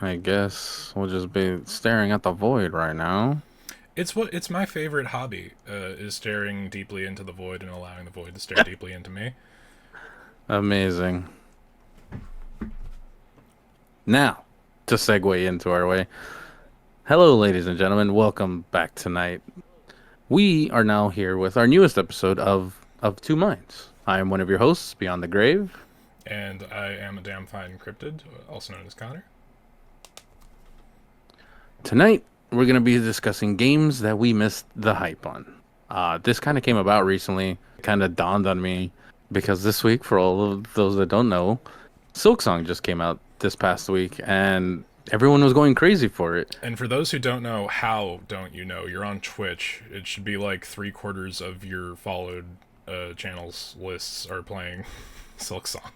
I guess we'll just be staring at the void right now. It's my favorite hobby, is staring deeply into the void and allowing the void to stare deeply into me. Amazing. Now, to segue into our way. Hello, ladies and gentlemen. Welcome back tonight. We are now here with our newest episode of Two Minds. I am one of your hosts, Beyond the Grave. And I am a damn fine cryptid, also known as Connor. Tonight, we're going to be discussing games that we missed the hype on. This kind of came about recently. It kind of dawned on me because this week, for all of those that don't know, Silksong just came out this past week, and everyone was going crazy for it. And for those who don't know, how don't you know? You're on Twitch. It should be like 3/4 of your followed channels lists are playing Silk Song.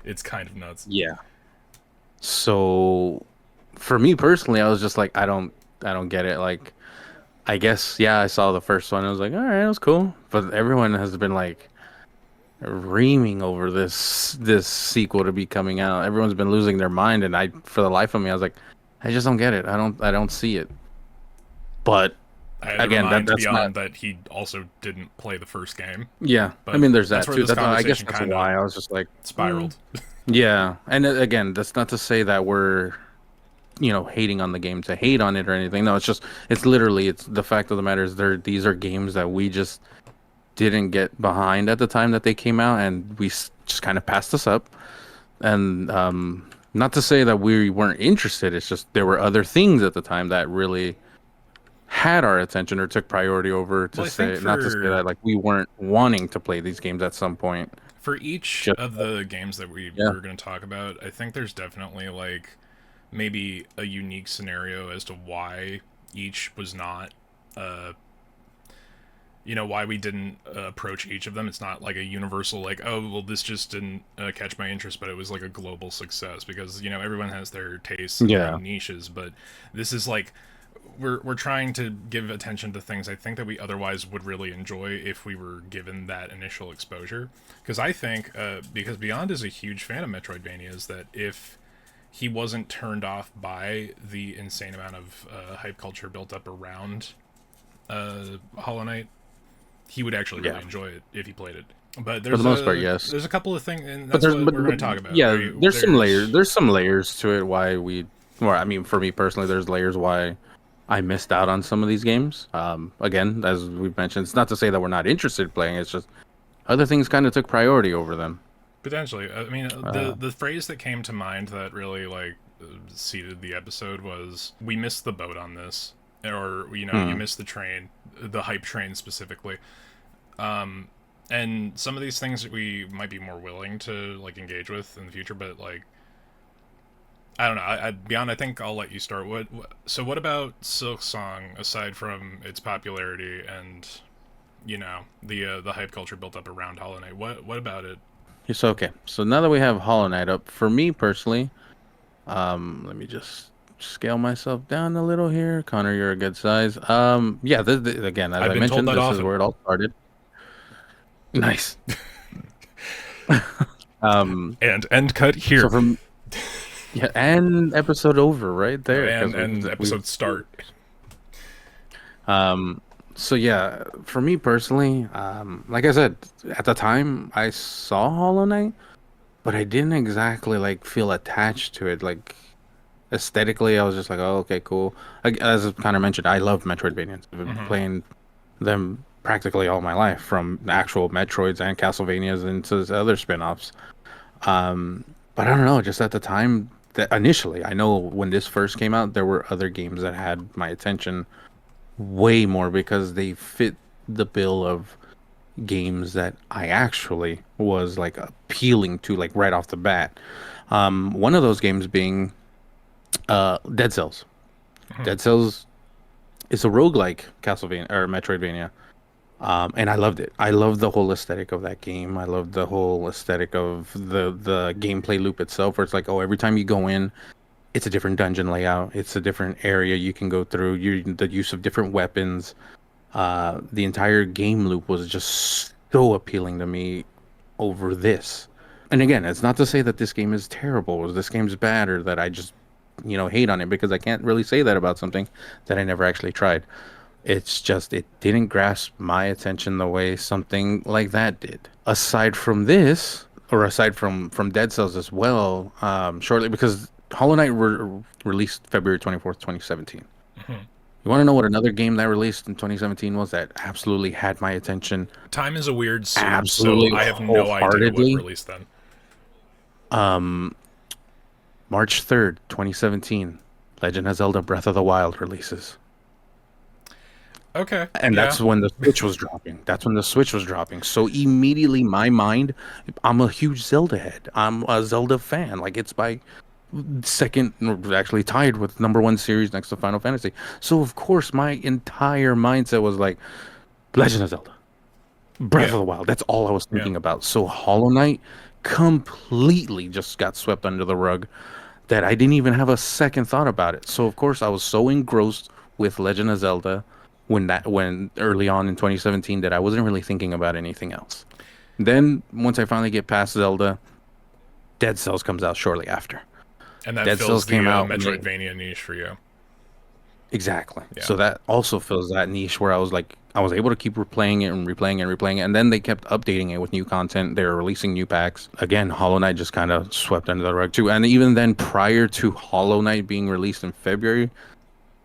It's kind of nuts. Yeah. So, for me personally, I was just like, I don't get it. Like, I guess, yeah, I saw the first one. I was like, all right, it was cool. But everyone has been like reaming over this sequel to be coming out. Everyone's been losing their mind, and for the life of me, I was like, I just don't get it. I don't see it. But I had to again, remind that's not. Beyond that he also didn't play the first game, Yeah, I but mean, there's that's that where too. this I guess conversation that's kind of why I was just like, spiraled. yeah. And again, that's not to say that we're hating on the game to hate on it or anything. No, it's literally it's the fact of the matter is these are games that we just didn't get behind at the time that they came out, and just kind of passed us up. And not to say that we weren't interested, it's just there were other things at the time that really had our attention or took priority over, Well, to I think say not to say for that like we weren't wanting to play these games at some point. for each Just of the games that we yeah. were going to talk about, I think there's definitely like maybe a unique scenario as to why each was not uh why we didn't approach each of them. It's not like a universal like, oh well, this just didn't catch my interest, but it was like a global success because everyone has their tastes and their Yeah. own niches, but this is like we're trying to give attention to things I think that we otherwise would really enjoy if we were given that initial exposure. Because I think because Beyond is a huge fan of Metroidvanias, that if he wasn't turned off by the insane amount of hype culture built up around Hollow Knight, he would actually really Yeah. enjoy it if he played it. But For the most part, yes. there's a couple of things, and But that's there's what we're going to talk about. yeah, there's some layers. There's some layers to it why we or I mean for me personally, there's layers why I missed out on some of these games. Again, as we've mentioned, it's not to say that we're not interested in playing. It's just other things kind of took priority over them. Potentially, I mean, Uh, the phrase that came to mind that really like seeded the episode was, "We missed the boat on this," or you hmm, missed the train, the hype train specifically. And some of these things that we might be more willing to like engage with in the future, but like I don't know. Beyond, I think I'll let you start. So what about Silk Song aside from its popularity and the hype culture built up around Hollow Knight? What about it? it's okay. So now that we have Hollow Knight up, for me personally, let me just scale myself down a little here. Connor, you're a good size. Yeah, again, as I've I been told mentioned, that this is often. where it all started. Nice. Um, And end cut so here. from yeah, and episode over right No, there because and we've episode start. um. So yeah, for me personally, like I said, at the time I saw Hollow Knight, but I didn't exactly like feel attached to it. Like aesthetically, I was just like, oh, okay, cool. As Connor mentioned, I love Metroidvanias. I've been Hmm. playing them practically all my life, from actual Metroids and Castlevanias into the other spin-offs. Um, but I don't know, just at the time that initially, I know when this first came out, there were other games that had my attention way more because they fit the bill of games that I actually was like appealing to, like right off the bat. One of those games being Dead Cells. Hmm. Dead Cells is a roguelike Castlevania or Metroidvania. And I loved it. I loved the whole aesthetic of that game. I loved the whole aesthetic of the gameplay loop itself, where it's like, oh, every time you go in, it's a different dungeon layout. It's a different area you can go through. The use of different weapons. The entire game loop was just so appealing to me over this. And again, it's not to say that this game is terrible or this game's bad or that I just hate on it, because I can't really say that about something that I never actually tried. It's just it didn't grasp my attention the way something like that did. Aside from this, or aside from Dead Cells as well, shortly, because Hollow Knight released February 24th, 2017. Mhm. You want to know what another game that released in 2017 was that absolutely had my attention Time is a weird soup, so absolutely I have no idea what wholeheartedly? released then. Um, March 3rd, 2017, Legend of Zelda Breath of the Wild releases. Okay, And yeah. that's when the Switch was dropping. That's when the Switch was dropping. So immediately my mind, I'm a huge Zelda head. I'm a Zelda fan. Like it's my second, actually tied with number one series next to Final Fantasy. So of course my entire mindset was like Legend of Zelda, Breath Yeah, of the Wild. That's all I was yeah. thinking about. So Hollow Knight completely just got swept under the rug, that I didn't even have a second thought about it. So of course I was so engrossed with Legend of Zelda when early on in 2017 that I wasn't really thinking about anything else. Then once I finally get past Zelda, Dead Cells comes out shortly after. And that Dead fills Cells the came out Metroidvania niche for you. exactly. Yeah. So that also fills that niche where I was able to keep replaying it and replaying it and replaying it. And then they kept updating it with new content. They were releasing new packs. Again, Hollow Knight just kind of swept under the rug too. And even then, prior to Hollow Knight being released in February,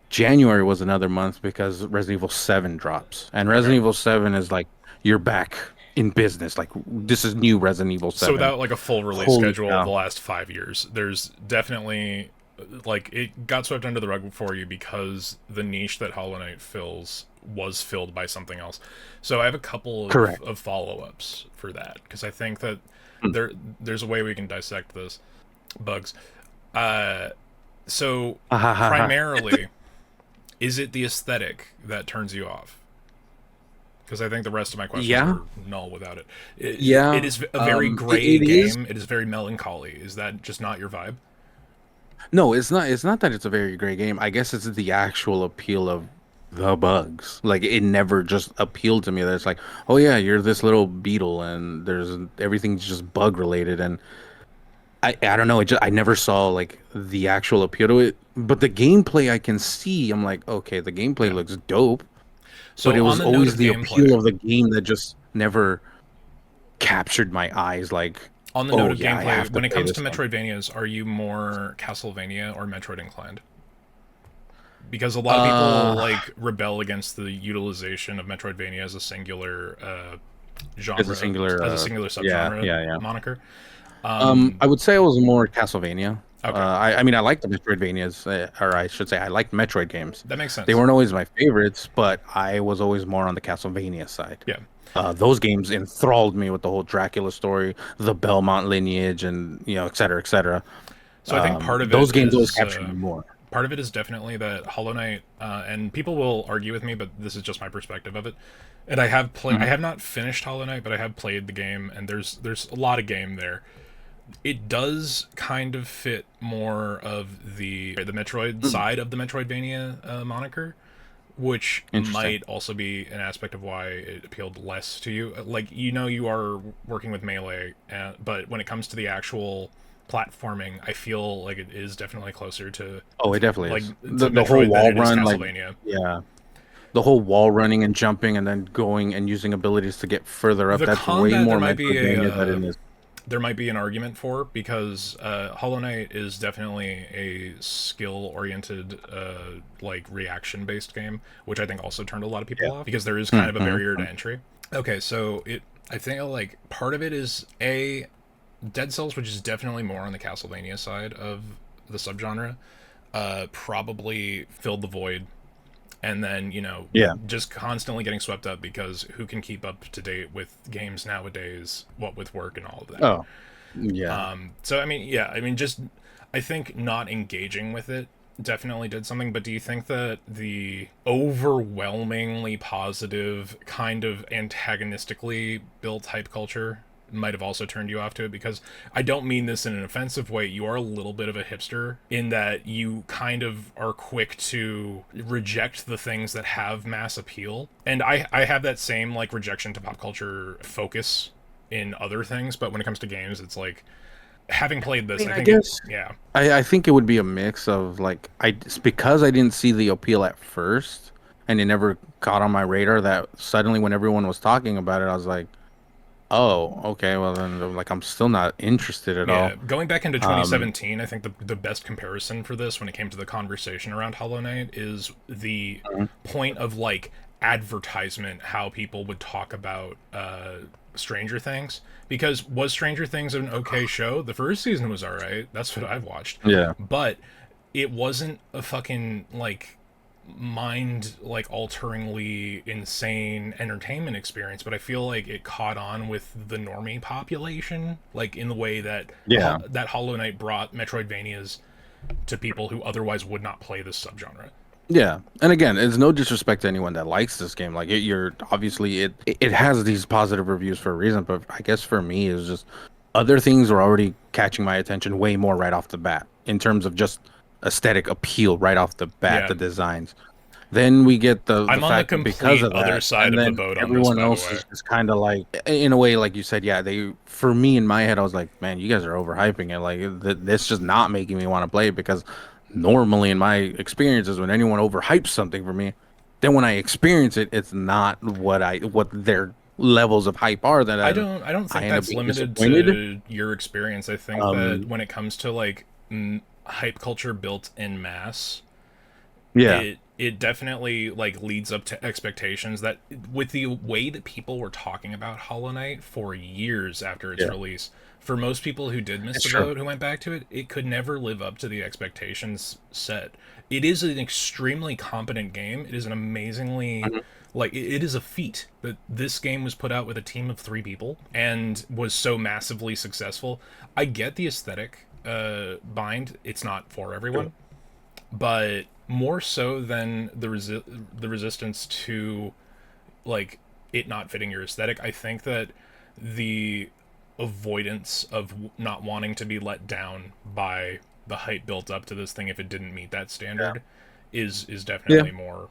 January was another month because Resident Evil 7 drops. And Okay. Resident Evil 7 is like you're back in business. Like this is new Resident Evil So 7. without like a full release Holy schedule of the cow. last 5 years, there's definitely like it got swept under the rug for you because the niche that Hollow Knight fills was filled by something else. So I have a couple Correct. of follow ups for that because I think that Hmm. there's a way we can dissect this bugs. Uh, so Ha ha ha ha. primarily, is it the aesthetic that turns you off? Because I think the rest of my questions Yeah. are null without it. It Yeah. is a very gray It is. game. It is very melancholy. Is that just not your vibe? No, it's not. It's not that it's a very great game. I guess it's the actual appeal of the bugs. Like it never just appealed to me. That it's like, oh yeah, you're this little beetle, and there's everything's just bug related. And I don't know. I never saw like the actual appeal to it. But the gameplay I can see. I'm like, okay, the gameplay Yeah. looks dope. But So it on was the note always of the appeal gameplay, of the game that just never captured my eyes. Like, on the note oh of yeah, I gameplay, have to when it play comes to this game. Metroidvanias, are you more Castlevania or Metroid inclined? Because a lot of people Uh, like rebel against the utilization of Metroidvania as a singular as a genre, singular, as a singular yeah, subgenre yeah, yeah. moniker. I would say I was more Castlevania. Okay, I mean, I liked the Metroidvanias, or I should say, I liked Metroid games. that makes They sense. weren't always my favorites, but I was always more on the Castlevania side. Yeah. Those games enthralled me with the whole Dracula story, the Belmont lineage, and et cetera, et cetera. So I think part of Those it games always is captured me more. part of it is definitely that Hollow Knight, and people will argue with me, but this is just my perspective of it. And I Mhm. have not finished Hollow Knight, but I have played the game, and there's a lot of game there. It does kind of fit more of the Metroid Mm. side of the Metroidvania moniker, which Interesting. might also be an aspect of why it appealed less to you. Like you are working with melee, but when it comes to the actual platforming, I feel like it is definitely closer Oh, it definitely like is. to The whole Metroid than wall it is run, like, Castlevania. yeah, the whole wall running and jumping and then going and using abilities to get further up. The That's way combat more Metroidvania than it is. there might be an argument for because Hollow Knight is definitely a skill oriented like reaction based game, which I think also turned a lot of people Yeah. off because there is kind of a barrier to Mm-hmm. entry. Okay, so it I think like part of it is a Dead Cells, which is definitely more on the Castlevania side of the subgenre, probably filled the void and then Yeah. just constantly getting swept up because who can keep up to date with games nowadays, what with work and all of that. Oh, yeah. So I mean, yeah, I mean, just I think not engaging with it definitely did something. But do you think that the overwhelmingly positive, kind of antagonistically built hype culture might have also turned you off to it? Because I don't mean this in an offensive way. You are a little bit of a hipster in that you kind of are quick to reject the things that have mass appeal. And I have that same like rejection to pop culture focus in other things, but when it comes to games, it's like having played I this, mean, I I think it, guess yeah, I think it would be a mix of like it's because I didn't see the appeal at first, and it never caught on my radar. That suddenly, when everyone was talking about it, I was like, "Oh, okay. Well, then, like, I'm still not interested at yeah. all." Going back into Um, 2017, I think the best comparison for this when it came to the conversation around Hollow Knight is the point of like advertisement, how people would talk about Stranger Things. Because was Stranger Things an okay show? The first season was alright. That's what I've watched, yeah, but it wasn't a fucking like mind like alteringly insane entertainment experience, but I feel like it caught on with the normie population, like in the way that yeah. that Hollow Knight brought Metroidvanias to people who otherwise would not play this subgenre. Yeah, and again, it's no disrespect to anyone that likes this game. Like, you're obviously it has these positive reviews for a reason, but I guess for me, it's just other things are already catching my attention way more right off the bat in terms of just aesthetic appeal right off the bat, Yeah, the designs. Then we get the I'm on the fact that because complete of other that, side and of the then boat on this, everyone by the else way. is just kind of like, in a way, like you said, yeah. They, for me in my head, I was like, man, you guys are overhyping it. Like, this just not making me want to play it because normally in my experiences, when anyone overhypes something for me, then when I experience it, it's not what their levels of hype are. That I don't I think end up that's being limited disappointed. to your experience. I think that Um, when it comes to like hype culture built en masse, yeah, it definitely like leads up to expectations that with the way that people were talking about Hollow Knight for years after its yeah, release, for most people who did miss it's the true. boat who went back to it, it could never live up to the expectations set. It is an extremely competent game. It is an amazingly Mhm. like it is a feat that this game was put out with a team of 3 people and was so massively successful. I get the aesthetic bind. It's not for Yeah, everyone, but more so than the resistance to like it not fitting your aesthetic, I think that the avoidance of not wanting to be let down by the hype built up to this thing if it didn't meet that standard is yeah. definitely more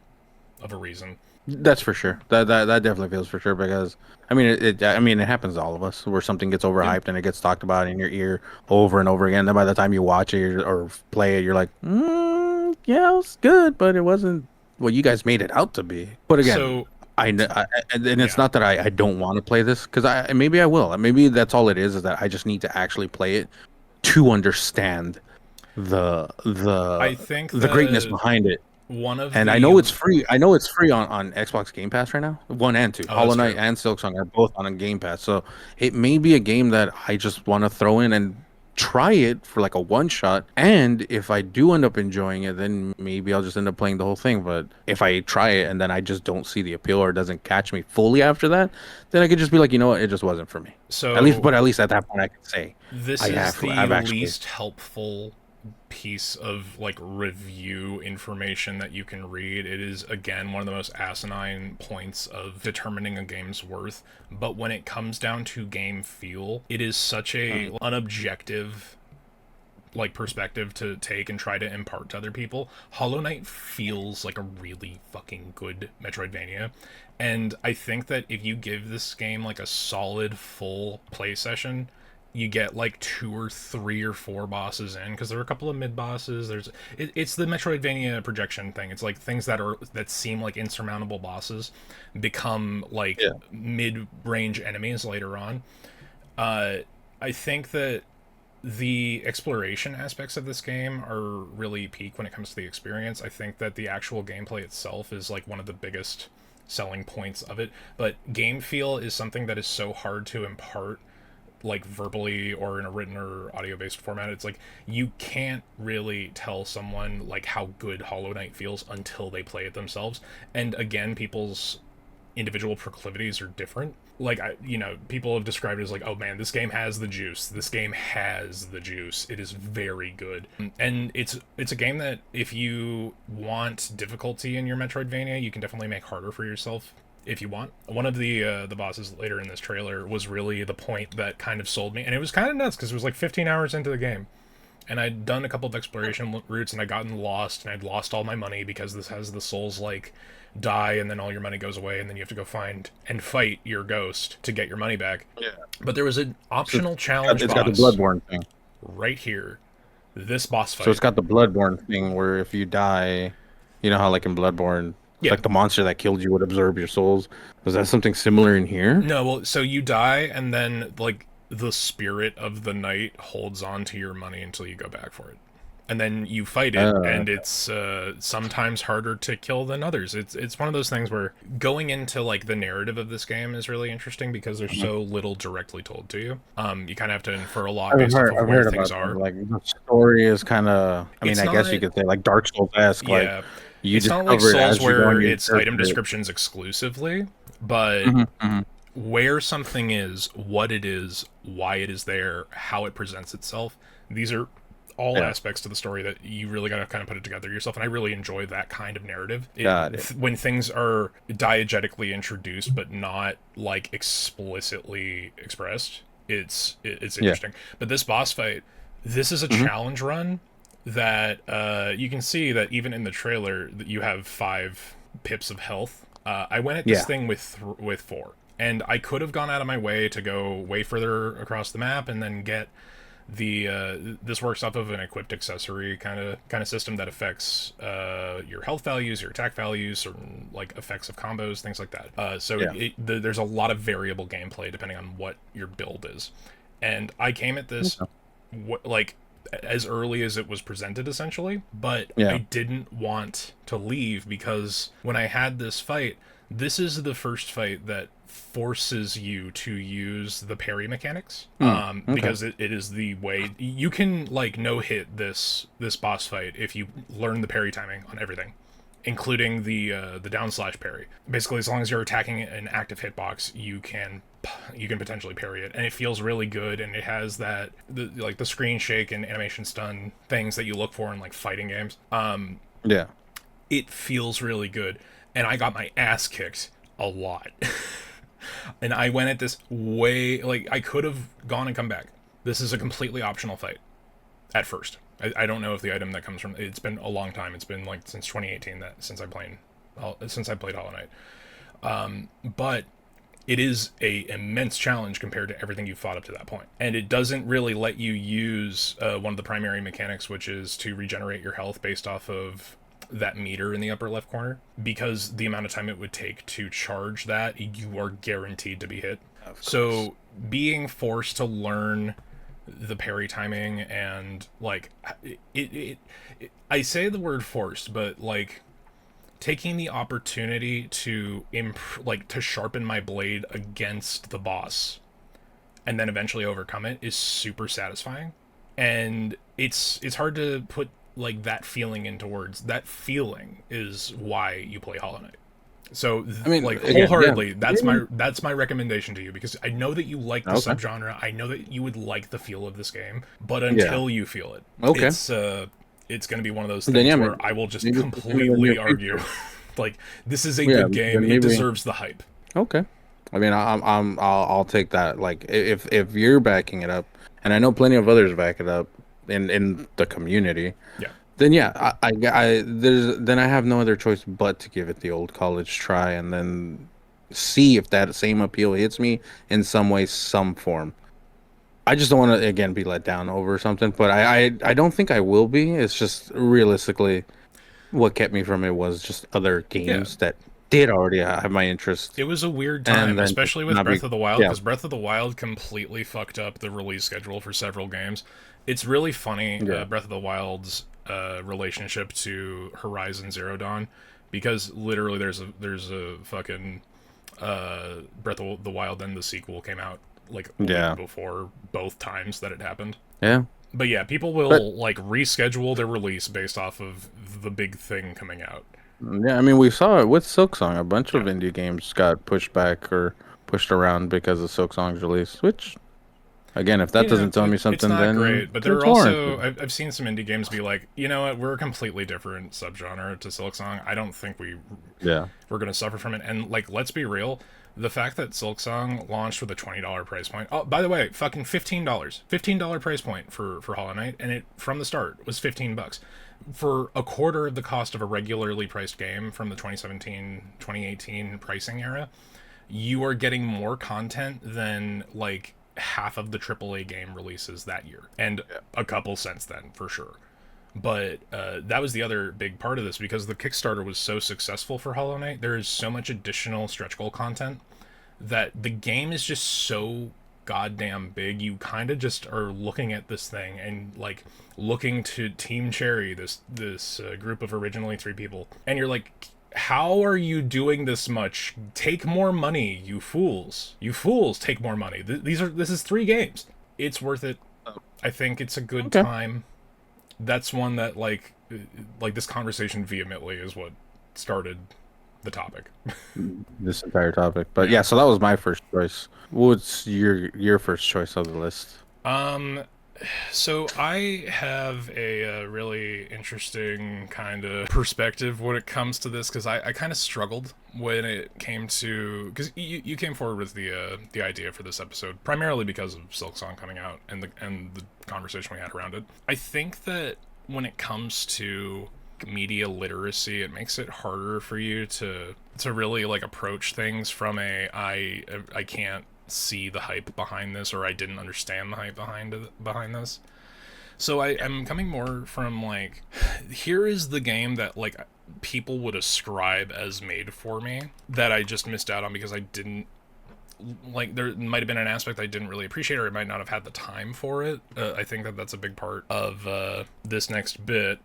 of a reason. That's for sure. That definitely feels for sure because I mean I mean it happens to all of us where something gets Yeah. overhyped and it gets talked about in your ear over and over again. Then by the time you watch it or play it, you're like, yeah, it was good, but it wasn't what you guys made it out to be. But again, So and it's yeah. not that I don't want to play this because I maybe I will. Maybe that's all it is that I just need to actually play it to understand the I think the greatness that behind it. one of And I know the it's free. I know it's free on Xbox Game Pass right now. One and two. oh, Hollow that's Knight true. and Silksong are both on a Game Pass. So it may be a game that I just want to throw in and try it for like a one shot. And if I do end up enjoying it, then maybe I'll just end up playing the whole thing. But if I try it and then I just don't see the appeal or it doesn't catch me fully after that, then I could just be like, you know what, it just wasn't for me. So At least at that point I can say this is the I've actually. least helpful piece of like review information that you can read. It is again one of the most asinine points of determining a game's worth, but when it comes down to game feel, it is such a Mhm. unobjective like perspective to take and try to impart to other people. Hollow Knight feels like a really fucking good Metroidvania. And I think that if you give this game like a solid full play session, you get like 2 or 3 or 4 bosses in because there are a couple of mid bosses. It's the Metroidvania projection thing. It's like things that seem like insurmountable bosses become like Yeah. mid range enemies later on. Uh, I think that the exploration aspects of this game are really peak when it comes to the experience. I think that the actual gameplay itself is like one of the biggest selling points of it, but game feel is something that is so hard to impart like verbally or in a written or audio based format. It's like you can't really tell someone like how good Hollow Knight feels until they play it themselves. And again, people's individual proclivities are different. Like people have described it as like, oh man, this game has the juice. This game has the juice. It is very good, and it's a game that if you want difficulty in your Metroidvania, you can definitely make harder for yourself if you want. One of the bosses later in this trailer was really the point that kind of sold me, and it was kind of nuts because it was like 15 hours into the game, and I'd done a couple of exploration routes and I'd gotten lost and I'd lost all my money because this has the souls like die and then all your money goes away and then you have to go find and fight your ghost to get your money back. Yeah. But there was an So optional challenge it's got the boss. Bloodborne thing. right here, this boss So it's fight. got the Bloodborne thing where if you die, you know how like in Bloodborne, Yeah. like the monster that killed you would absorb your souls. Was that something similar in here? No, well, so you die, and then, like, the spirit of the night holds on to your money until you go back for it. And then you fight it, Uh, and it's sometimes harder to kill than others. It's one of those things where going into like the narrative of this game is really interesting because there's mhm. so little directly told to you. You kind of have to infer a lot I've based off heard of I've where heard things about that. are. Like the story is kind of, I mean, It's I guess you not, could say like Dark Souls-esque. Like yeah, you it's not like discover it Souls as you go where and you it's item interpret it. descriptions exclusively, but Hmm, hmm. where something is, what it is, why it is there, how it presents itself. These are all Yeah, aspects to the story that you really got to kind of put it together yourself. And I really enjoy that kind of narrative. got it. When things are diegetically introduced but not like explicitly expressed, it's Yeah. interesting. But this boss fight, this is a Hmm. challenge run that you can see that even in the trailer that you have 5 pips of health. I went at this Yeah. thing with 4, and I could have gone out of my way to go way further across the map and then get the this works off of an equipped accessory kind of system that affects your health values, your attack values, certain like effects of combos, things like that. Yeah. There's a lot of variable gameplay depending on what your build is, and I came at this Okay. like as early as it was presented essentially, but I Yeah. didn't want to leave because when I had this fight, this is the first fight that forces you to use the parry mechanics, Hmm. Okay. because it is the way you can like no hit this boss fight if you learn the parry timing on everything, including the down slash parry. Basically, as long as you're attacking an active hitbox, you can potentially parry it, and it feels really good. And it has like the screen shake and animation stun things that you look for in like fighting games. Yeah. It feels really good, and I got my ass kicked a lot. And I went at this way like I could have gone and come back. This is a completely optional fight at first. I don't know if the item that comes from it's been a long time. It's been like since 2018 that since I played Hollow Knight. But it is a immense challenge compared to everything you've fought up to that point, and it doesn't really let you use one of the primary mechanics, which is to regenerate your health based off of that meter in the upper left corner, because the amount of time it would take to charge that, you are guaranteed to be hit. Of course. So being forced to learn the parry timing and like I say the word forced, but like taking the opportunity to like to sharpen my blade against the boss and then eventually overcome it is super satisfying. And it's hard to put like that feeling into words. That feeling is why you play Hollow Knight. So I mean, like again, yeah. wholeheartedly, Maybe. that's my recommendation to you, because I know that you like the Okay. subgenre. I know that you would like the feel of this game, but Yeah. until you feel it, Okay. it's going to be one of those Then things yeah, where maybe I will just maybe sometime in the near completely argue future. like this is a Yeah. good game. Then It maybe. deserves the hype. Okay. I mean, I'll take that. Like, if you're backing it up, and I know plenty of others back it up in the community, Yeah. then yeah, then I have no other choice but to give it the old college try, and then see if that same appeal hits me in some way, some form. I just don't want to again be let down over something, but I don't think I will be. It's just realistically what kept me from it was just other Yeah. games that did already have my interest, It was a weird and time, then just especially with not be Breath of the Wild, yeah. because Breath of the Wild completely fucked up the release schedule for several games. It's really funny, Yeah. Breath of the Wild's relationship to Horizon Zero Dawn, because literally there's a fucking Breath of the Wild and the sequel came out like a week Yeah. before both times that it happened. Yeah. But yeah, people But will like reschedule their release based off of the big thing coming out. yeah, I mean, we saw it with Silksong. A bunch of Yeah. indie games got pushed back or pushed around because of Silksong's release, which, again, if that Yeah, doesn't tell me it's something, not then great, but there it's are also warranted. I've seen some indie games be like, you know what, we're a completely different subgenre to Silksong. I don't think Yeah. we're gonna suffer from it. And like, let's be real, the fact that Silksong launched with a $20 price point. Oh, by the way, fucking $15 price point for Hollow Knight, and it from the start was $15 for a quarter of the cost of a regularly priced game from the 2017 2018 pricing era. You are getting more content than like half of the AAA game releases that year, and Yeah. a couple since then for sure. But that was the other big part of this, because the Kickstarter was so successful for Hollow Knight. There is so much additional stretch goal content that the game is just so goddamn big. You kind of just are looking at this thing and like looking to Team Cherry, this group of originally 3 people, and you're like, how are you doing this much? Take more money, you fools! You fools, take more money. This is 3 games. It's worth it. I think it's a good Okay. time. That's one that like this conversation vehemently is what started the topic. This entire topic. But Yeah. yeah, so that was my first choice. What's your first choice of the list? Um, so I have a really interesting kind of perspective when it comes to this, because I kind of struggled when it came to, because you came forward with the idea for this episode primarily because of Silksong coming out and the conversation we had around it. I think that when it comes to media literacy, it makes it harder for you to really like approach things from a I can't see the hype behind this, or I didn't understand the hype behind this. So I'm coming more from like, here is the game that like people would ascribe as made for me that I just missed out on because I didn't like. There might have been an aspect I didn't really appreciate, or I might not have had the time for it. I think that that's a big part of this next bit,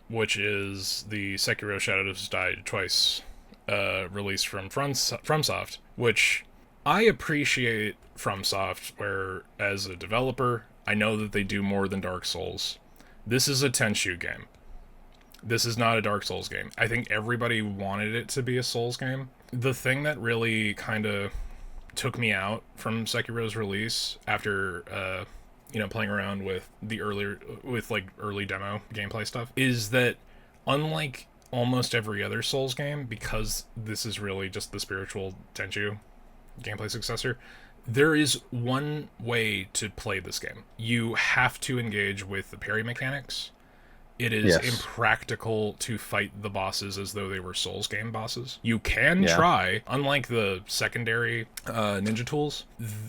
which is the Sekiro Shadows Die Twice release from FromSoft, which I appreciate FromSoft, where as a developer, I know that they do more than Dark Souls. This is a Tenchu game. This is not a Dark Souls game. I think everybody wanted it to be a Souls game. The thing that really kind of took me out from Sekiro's release after playing around with early demo gameplay stuff is that, unlike almost every other Souls game, because this is really just the spiritual Tenchu gameplay successor, there is one way to play this game. You have to engage with the parry mechanics. It is Yes. impractical to fight the bosses as though they were Souls game bosses. You can Yeah. try, unlike the secondary ninja tools.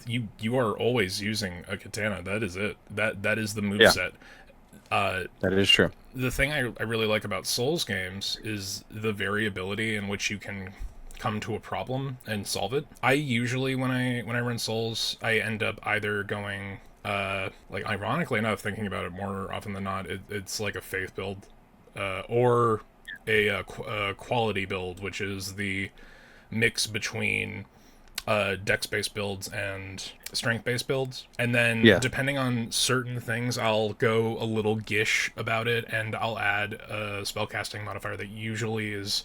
You are always using a katana. That is it. That is the Yeah, moveset. that is true. The thing I really like about Souls games is the variability in which you can come to a problem and solve it. I usually, when I run Souls, I end up either going like, ironically enough, thinking about it more often than not, it's like a faith build, or a quality build, which is the mix between dex based builds and strength based builds. And then Yeah. depending on certain things, I'll go a little gish about it, and I'll add a spellcasting modifier that usually is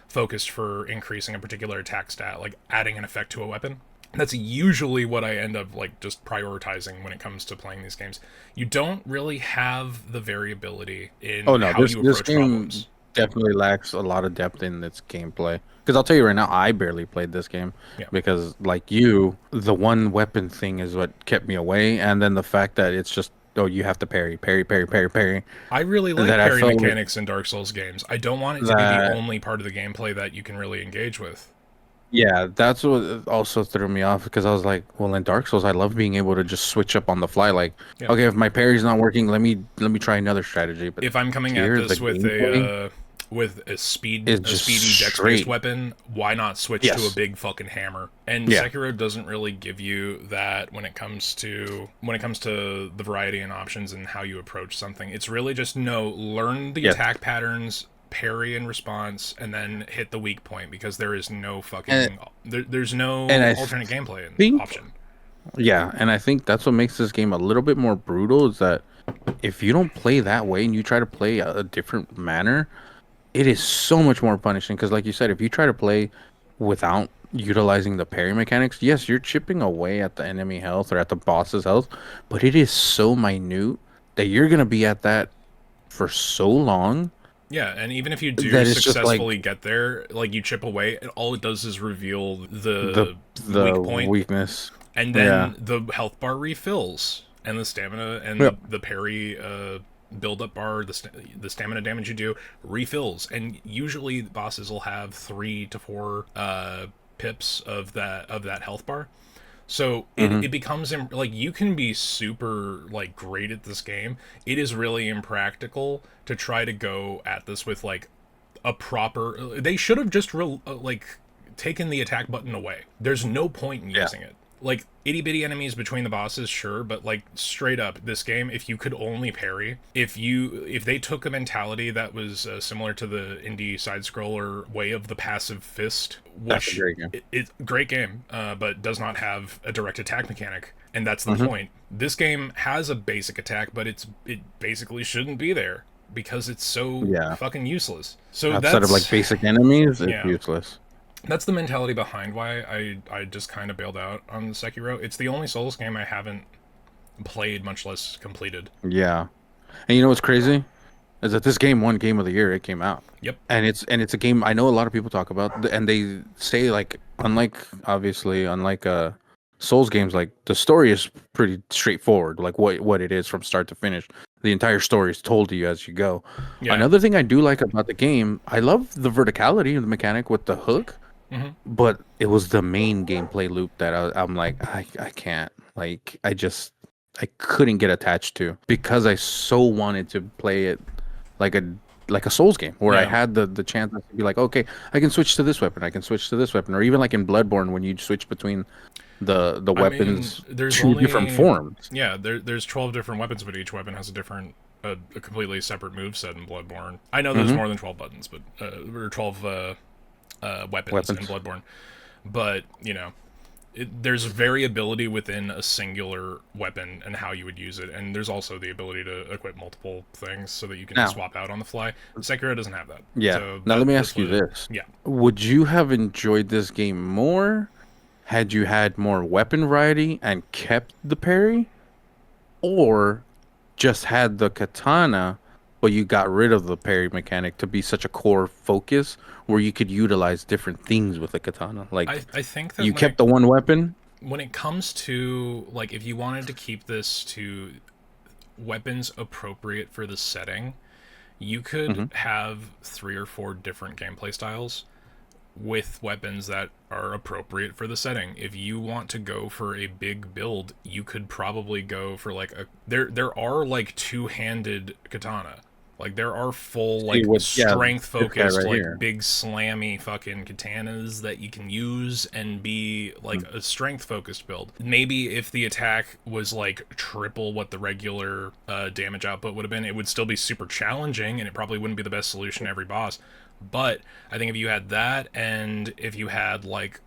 focused for increasing a particular attack stat, like adding an effect to a weapon. That's usually what I end up like just prioritizing when it comes to playing these games. You don't really have the variability in Oh no, how this you this approach game problems. definitely lacks a lot of depth in its gameplay. Because I'll tell you right now, I barely played this game Yeah. because, like you, the one weapon thing is what kept me away, and then the fact that it's just, oh, you have to parry, parry, parry, parry, parry. I really like That I parry felt like mechanics in Dark Souls games. I don't want it to be the that. only part of the gameplay that you can really engage with. Yeah, that's what also threw me off because I was like, well, in Dark Souls, I love being able to just switch up on the fly. Like, Yeah. okay, if my parry's not working, let me try another strategy. But If I'm coming at here, the this gameplay with is a just speedy dex based straight. weapon, why not switch to a Yes. big fucking hammer? And Yeah. Sekiro doesn't really give you that when it comes to the variety and options and how you approach something. It's really just, no, learn the Yes. attack patterns, parry in response, and then hit the weak point, because there is no And fucking there's and no I alternate gameplay think, option. yeah, and I think that's what makes this game a little bit more brutal is that if you don't play that way and you try to play a different manner, it is so much more punishing. Because, like you said, if you try to play without utilizing the parry mechanics, yes, you're chipping away at the enemy health or at the boss's health, but it is so minute that you're gonna be at that for so long Yeah, and even if you do that it's just like successfully get there, like you chip away, and all it does is reveal the the the weak point, weakness. and Yeah. then the health bar refills, and the stamina and Yep. the parry build up bar, the stamina damage you do refills, and usually bosses will have 3 to 4 pips of that health bar. So Hmm. it becomes like you can be super like great at this game. It is really impractical to try to go at this with like a proper. They should have just like taken the attack button away. There's no point in Yeah, using it. Like itty bitty enemies between the bosses, sure, but like straight up, this game, if you could only parry, if they took a mentality that was similar to the indie side scroller way of the passive fist, that's a which great game. it's great game, but does not have a direct attack mechanic, and that's the Hmm. point. This game has a basic attack, but it basically shouldn't be there because it's so Yeah, fucking useless. So outside of like that's basic enemies, it's yeah, useless. that's the mentality behind why I just kind of bailed out on Sekiro. It's the only Souls game I haven't played, much less completed. Yeah, and you know what's crazy is that this game won Game of the Year. It came out, Yep. and it's a game I know a lot of people talk about, and they say like unlike Souls games, like the story is pretty straightforward, like what it is from start to finish. The entire story is told to you as you go. Yeah. Another thing I do like about the game, I love the verticality of the mechanic with the hook, Hmm. but it was the main gameplay loop that I'm like I can't like I couldn't get attached to because I so wanted to play it like a Souls game where I Yeah. had the chance to be like, okay, I can switch to this weapon, I can switch to this weapon, or even like in Bloodborne when you switch between the I mean, weapons there's two different only forms. yeah, there's 12 different weapons, but each weapon has a different a completely separate move set in Bloodborne. I know there's Hmm. more than 12 buttons, but or 12 weapons in Weapons. Bloodborne. But there's variability within a singular weapon and how you would use it, and there's also the ability to equip multiple things so that you can Now, swap out on the fly. Sekiro doesn't have that, yeah. so Now let me that's ask you what. this: Yeah, would you have enjoyed this game more had you had more weapon variety and kept the parry, or just had the katana, but you got rid of the parry mechanic to be such a core focus where you could utilize different things with the katana. Like I think that you kept the one weapon. when it comes to like if you wanted to keep this to weapons appropriate for the setting, you could Hmm. have 3 or 4 different gameplay styles with weapons that are appropriate for the setting. If you want to go for a big build, you could probably go for like a there are like two-handed katana. Like there are full See like what? Yeah, strength this guy focused right like here. big slammy fucking katanas that you can use and be like Mm. a strength focused build. Maybe if the attack was like triple what the regular damage output would have been, it would still be super challenging and it probably wouldn't be the best solution to every boss. But I think if you had that, and if you had like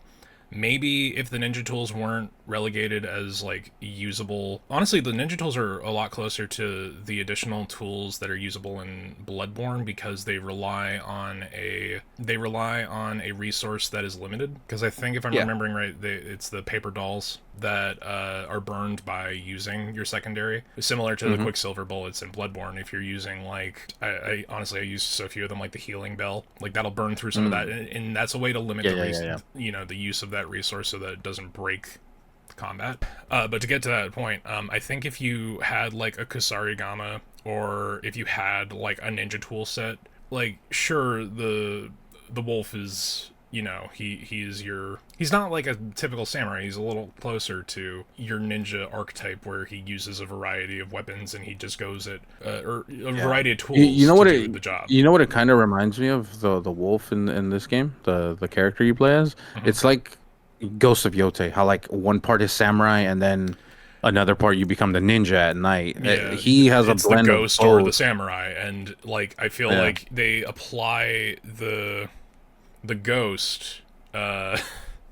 maybe if the ninja tools weren't relegated as like usable, honestly the ninja tools are a lot closer to the additional tools that are usable in Bloodborne because they rely on a resource that is limited, because I think if I'm Yeah. remembering right, it's the paper dolls that are burned by using your secondary, similar to the Hmm. quicksilver bullets in Bloodborne. If you're using like I honestly I use so few of them, like the healing bell, like that'll burn through some of that, Mm. and that's a way to limit Yeah, yeah, yeah, yeah. the use of that resource so that it doesn't break combat. But to get to that point, I think if you had like a Kusarigama, or if you had like a ninja tool set, like sure the wolf is he's not like a typical samurai. He's a little closer to your ninja archetype where he uses a variety of weapons and he just goes at or a Yeah. variety of You tools know to what do it the job. you know what it kind of reminds me of, the wolf in this game, the character you play as. Hmm. It's like Ghost of Yote, how like one part is samurai and then another part you become the ninja at night. Yeah, He has a it's the blend of ghost or the both. samurai, and like I feel Yeah, like they apply the ghost uh,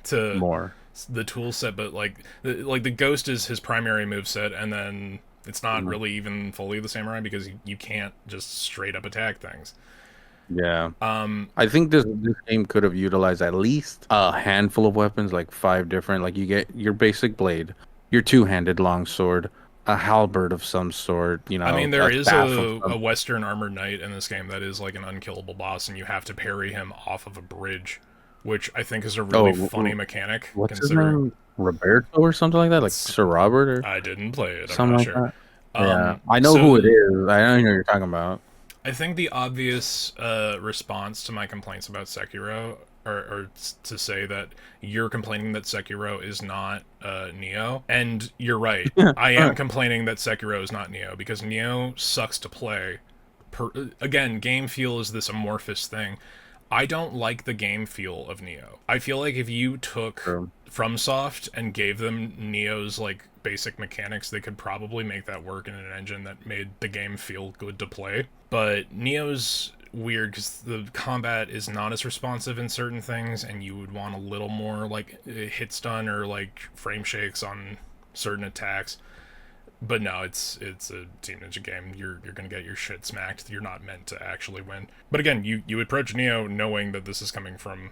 to more. the tool set, but like the ghost is his primary move set, and then it's not Mhm. really even fully the samurai because you can't just straight up attack things. Yeah. Um, I think this game could have utilized at least a handful of weapons, like five different. Like you get your basic blade, your two-handed longsword, a halberd of some sort, I mean, there a is staff of a some. Western armored knight in this game that is like an unkillable boss, and you have to parry him off of a bridge, which I think is a really Oh, funny mechanic what's his considering name? Roberto or something like that, like it's Sir Robert or I didn't play it. I'm something not like sure. that. Yeah, I know who it So is. I know who you're talking about. I think the obvious response to my complaints about Sekiro to say that you're complaining that Sekiro is not Neo, and you're right. Yeah. I All am right. complaining that Sekiro is not Neo because Neo sucks to play. Again, game feel is this amorphous thing. I don't like the game feel of Neo. I feel like if you took True. FromSoft and gave them Neo's like basic mechanics, they could probably make that work in an engine that made the game feel good to play. But Neo's weird because the combat is not as responsive in certain things, and you would want a little more like hit stun or like frame shakes on certain attacks. But no, it's a Team Ninja game. You're gonna get your shit smacked. You're not meant to actually win. But again, you approach Neo knowing that this is coming from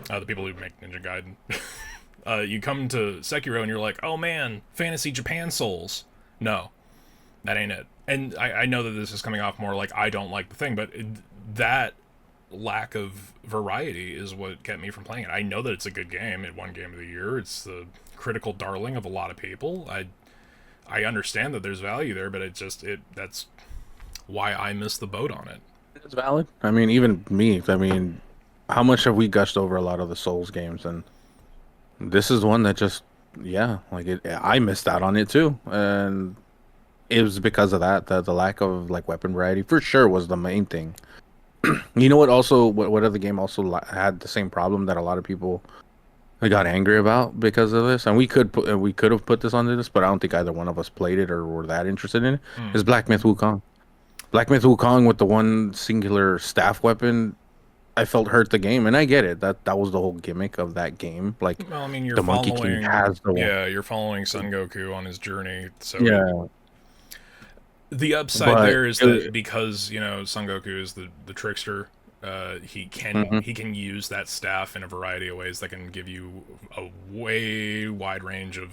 the people who make Ninja Gaiden. You come to Sekiro and you're like, oh man, Fantasy Japan Souls. No, that ain't it. And I know that this is coming off more like I don't like the thing, but that lack of variety is what kept me from playing it. I know that it's a good game. It won Game of the Year. It's the critical darling of a lot of people. I understand that there's value there, but that's why I missed the boat on it. It's valid. I mean, even me. I mean, how much have we gushed over a lot of the Souls games, and this is one that just, yeah, like it. I missed out on it too, and it was because of that. The lack of like weapon variety for sure was the main thing. You know what? Also, what other game also had the same problem that a lot of people got angry about because of this, and we could have put this on this, but I don't think either one of us played it or were that interested in it. Mm. Is Black Myth Wukong. Black Myth Wukong with the one singular staff weapon, I felt hurt the game, and I get it. That was the whole gimmick of that game. Like Well, I mean, you're the Monkey King following, has the one. yeah, you're following Son Goku on his journey. So Yeah, the upside but there is that because Son Goku is the trickster, mhm, he can use that staff in a variety of ways that can give you a way wide range of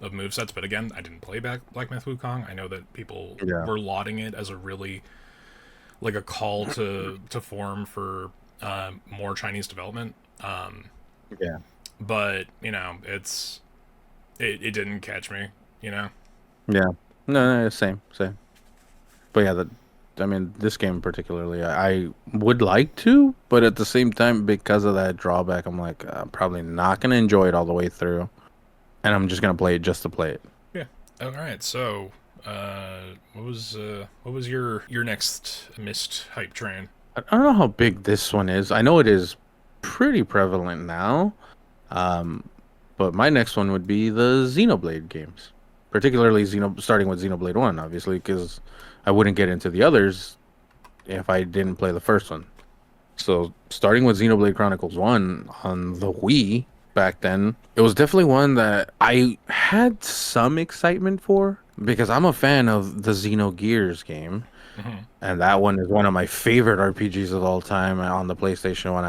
movesets. But again, I didn't play Black Myth Wukong. I know that people yeah, were lauding it as a really like a call to form for more Chinese development. yeah, But it didn't catch me. You know. yeah. No, same, same. But yeah, I mean, this game particularly, I would like to, but at the same time, because of that drawback, I'm like, I'm probably not gonna enjoy it all the way through, and I'm just gonna play it just to play it. Yeah. All right. So, what was your next missed hype train? I don't know how big this one is. I know it is pretty prevalent now, um, but my next one would be the Xenoblade games, particularly starting with Xenoblade One, obviously, because I wouldn't get into the others if I didn't play the first one. So starting with Xenoblade Chronicles 1 on the Wii back then, it was definitely one that I had some excitement for because I'm a fan of the Xenogears game. Hmm. And that one is one of my favorite RPGs of all time on the PlayStation 1.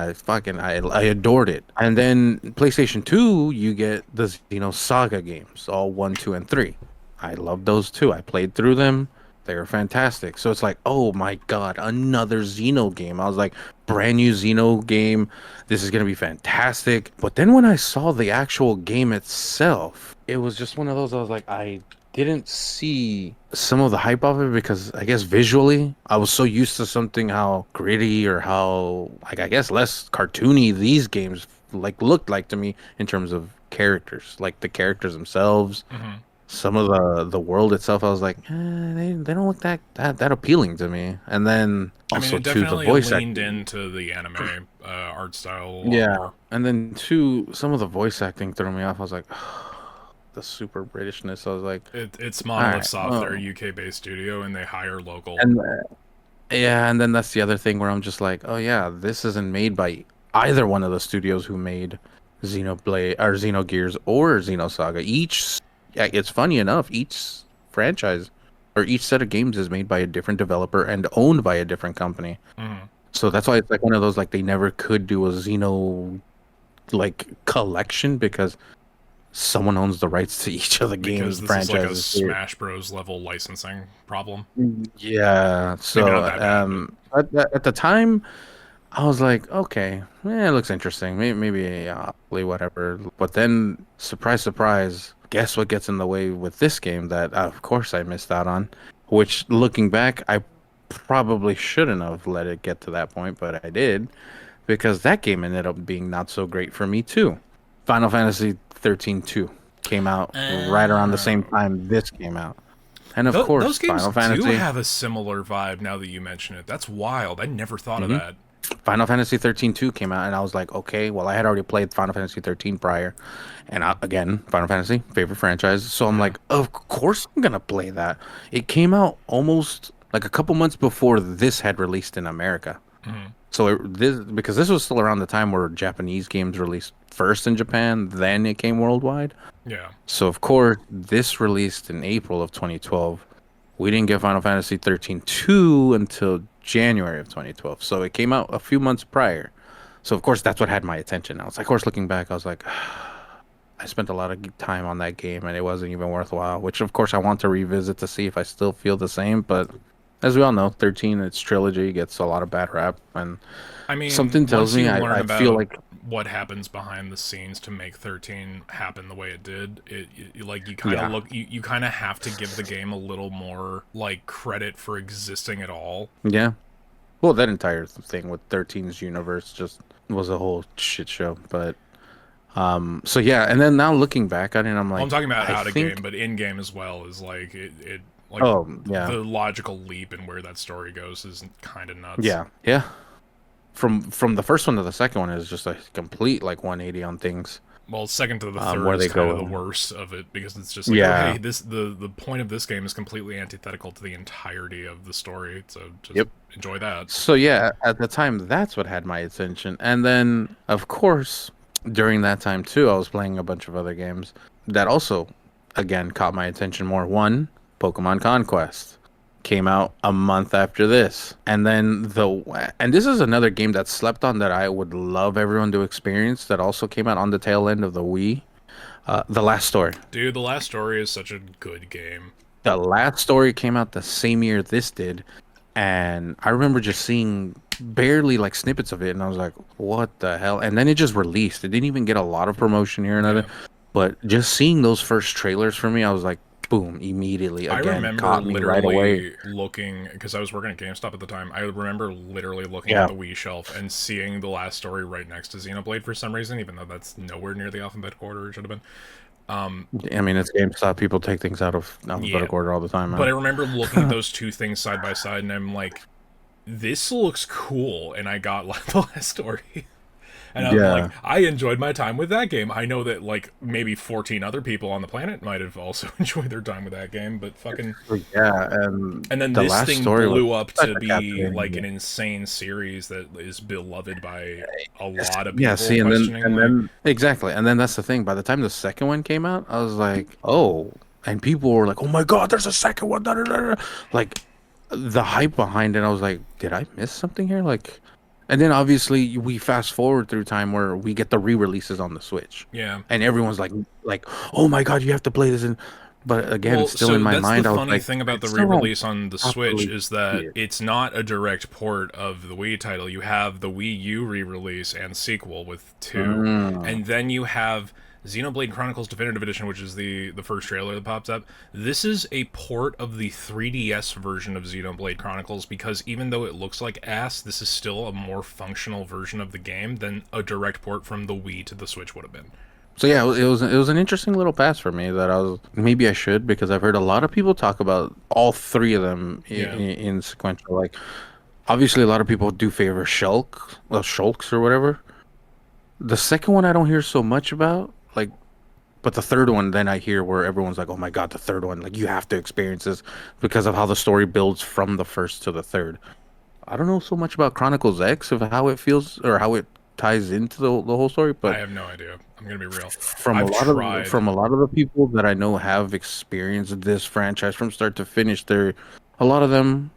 I adored it. And then PlayStation 2, you get the Xenosaga games, all 1, 2, and 3. I love those too. I played through them. They were fantastic. So it's like, oh my God, another Xeno game. I was like, brand new Xeno game. This is gonna be fantastic. But then when I saw the actual game itself, it was just one of those. I was like, I didn't see some of the hype of it because I guess visually I was so used to something how gritty or how like I guess less cartoony these games like looked like to me in terms of characters, like the characters themselves, Hmm. some of the world itself. I was like, they don't look that appealing to me. And then I mean, also it to the definitely voice leaned acting. into the anime art style a lot Yeah. more. And then two, some of the voice acting threw me off. I was like, the super Britishness. I was like, It's all Monolith right, Soft. They're a well, UK based studio, and they hire local. and yeah, and then that's the other thing where I'm just like, oh yeah, this isn't made by either one of the studios who made Xenoblade or Xenogears or Xenosaga. Yeah, it's funny enough, each franchise or each set of games is made by a different developer and owned by a different company. Hmm. So that's why it's like one of those like they never could do a Xeno like collection because someone owns the rights to each of the Because games this is like a franchises. Smash Bros. Level licensing problem. Yeah, Maybe not so that bad, but at the time I was like, okay, yeah, it looks interesting. Maybe play whatever. But then, surprise, surprise, guess what gets in the way with this game that, of course, I missed out on? Which, looking back, I probably shouldn't have let it get to that point, but I did. because that game ended up being not so great for me too. Final Fantasy 13 2 came out right around the same Oh. time this came out. And of course, Those games Final do Fantasy. have a similar vibe now that you mention it. That's wild. I never thought of hmm that. Final Fantasy 13 2 came out, and I was like, okay, well, I had already played Final Fantasy 13 prior. And again, Final Fantasy, favorite franchise. So I'm Yeah. like, of course I'm going to play that. It came out almost like a couple months before this had released in America. Mhm. So because this was still around the time where Japanese games released first in Japan, then it came worldwide. Yeah. So of course, this released in April of 2012. We didn't get Final Fantasy 13 2 until January of 2012. So it came out a few months prior. So of course, that's what had my attention. I was, of course, looking back, I was like, I spent a lot of time on that game and it wasn't even worthwhile, which of course I want to revisit to see if I still feel the same. But as we all know, 13, its trilogy gets a lot of bad rap. And I something mean, tells once me you learn I feel about like, what happens behind the scenes to make 13 happen the way it did, like you kind of yeah, look you kind of have to give the game a little more like credit for existing at all. yeah. Well, that entire thing with 13's universe just was a whole shit show. But so yeah, and then now looking back on it, I'm Well, I'm like, talking about I out of game, think, but in game as well is like it like oh yeah, the logical leap in where that story goes is kind of nuts. yeah. From the first one to the second one is just a complete like 180 on things. Well, second to the third Where is they kind go of the in. worst of it because it's just like, oh Yeah. hey, this the point of this game is completely antithetical to the entirety of the story, so just Yep. enjoy that. So yeah, at the time, that's what had my attention. And then, of course, during that time too, I was playing a bunch of other games that also, again, caught my attention more. One, Pokemon Conquest came out a month after this, and then and this is another game that slept on that I would love everyone to experience. That also came out on the tail end of the Wii. The Last Story. Dude, the last story is such a good game. The Last Story came out the same year this did, and I remember just seeing barely like snippets of it, and I was like, "What the hell?" And then it just released. It didn't even get a lot of promotion here and other, Yeah. but just seeing those first trailers for me, I was like, "Boom!" Immediately, I again, remember caught me right away. literally looking because I was working at GameStop at the time. I remember literally looking at Yeah, the Wii shelf and seeing the last story right next to Xenoblade for some reason, even though that's nowhere near the alphabetical order it should have been. I mean, it's GameStop. People take things out of Yeah, alphabetical order all the time, but I man. remember looking at those two things side by side, and I'm like, this looks cool, and I got like the last story. And I'm like, Yeah, I enjoyed my time with that game. I know that like maybe 14 other people on the planet might have also enjoyed their time with that game, but fucking yeah, and and then the this last thing story was blew up such to a be captivating like game. an insane series that is beloved by a lot of Yeah, people see, questioningly. exactly, and then that's the thing. By the time the second one came out, I was like, oh, and people were like, oh my God, there's a second one. Da, da, da, da. Like the hype behind it, I was like, did I miss something here? Like, and then obviously we fast forward through time where we get the re-releases on the Switch, Yeah. and everyone's like, oh my God, you have to play this. And but again, Well, still in so my that's the mind, I was funny like, thing about I the still don't re-release on the Switch properly is see that it. it's not a direct port of the Wii title. You have the Wii U re-release and sequel with two, Mm. and then you have Xenoblade Chronicles Definitive Edition, which is the first trailer that pops up. This is a port of the 3DS version of Xenoblade Chronicles because even though it looks like ass, this is still a more functional version of the game than a direct port from the Wii to the Switch would have been. So yeah, it was an interesting little pass for me that I was maybe I should because I've heard a lot of people talk about all three of them Yeah. in sequential. Like obviously a lot of people do favor Shulks or whatever. The second one I don't hear so much about. Like, but the third one then I hear where everyone's like, "Oh my God, the third one! Like you have to experience this because of how the story builds from the first to the third." I don't know so much about Chronicles X of how it feels or how it ties into the whole story, I but have no idea. I'm gonna be real. from a I've lot of tried. the people that I know have experienced this franchise from start to finish, they're a lot of them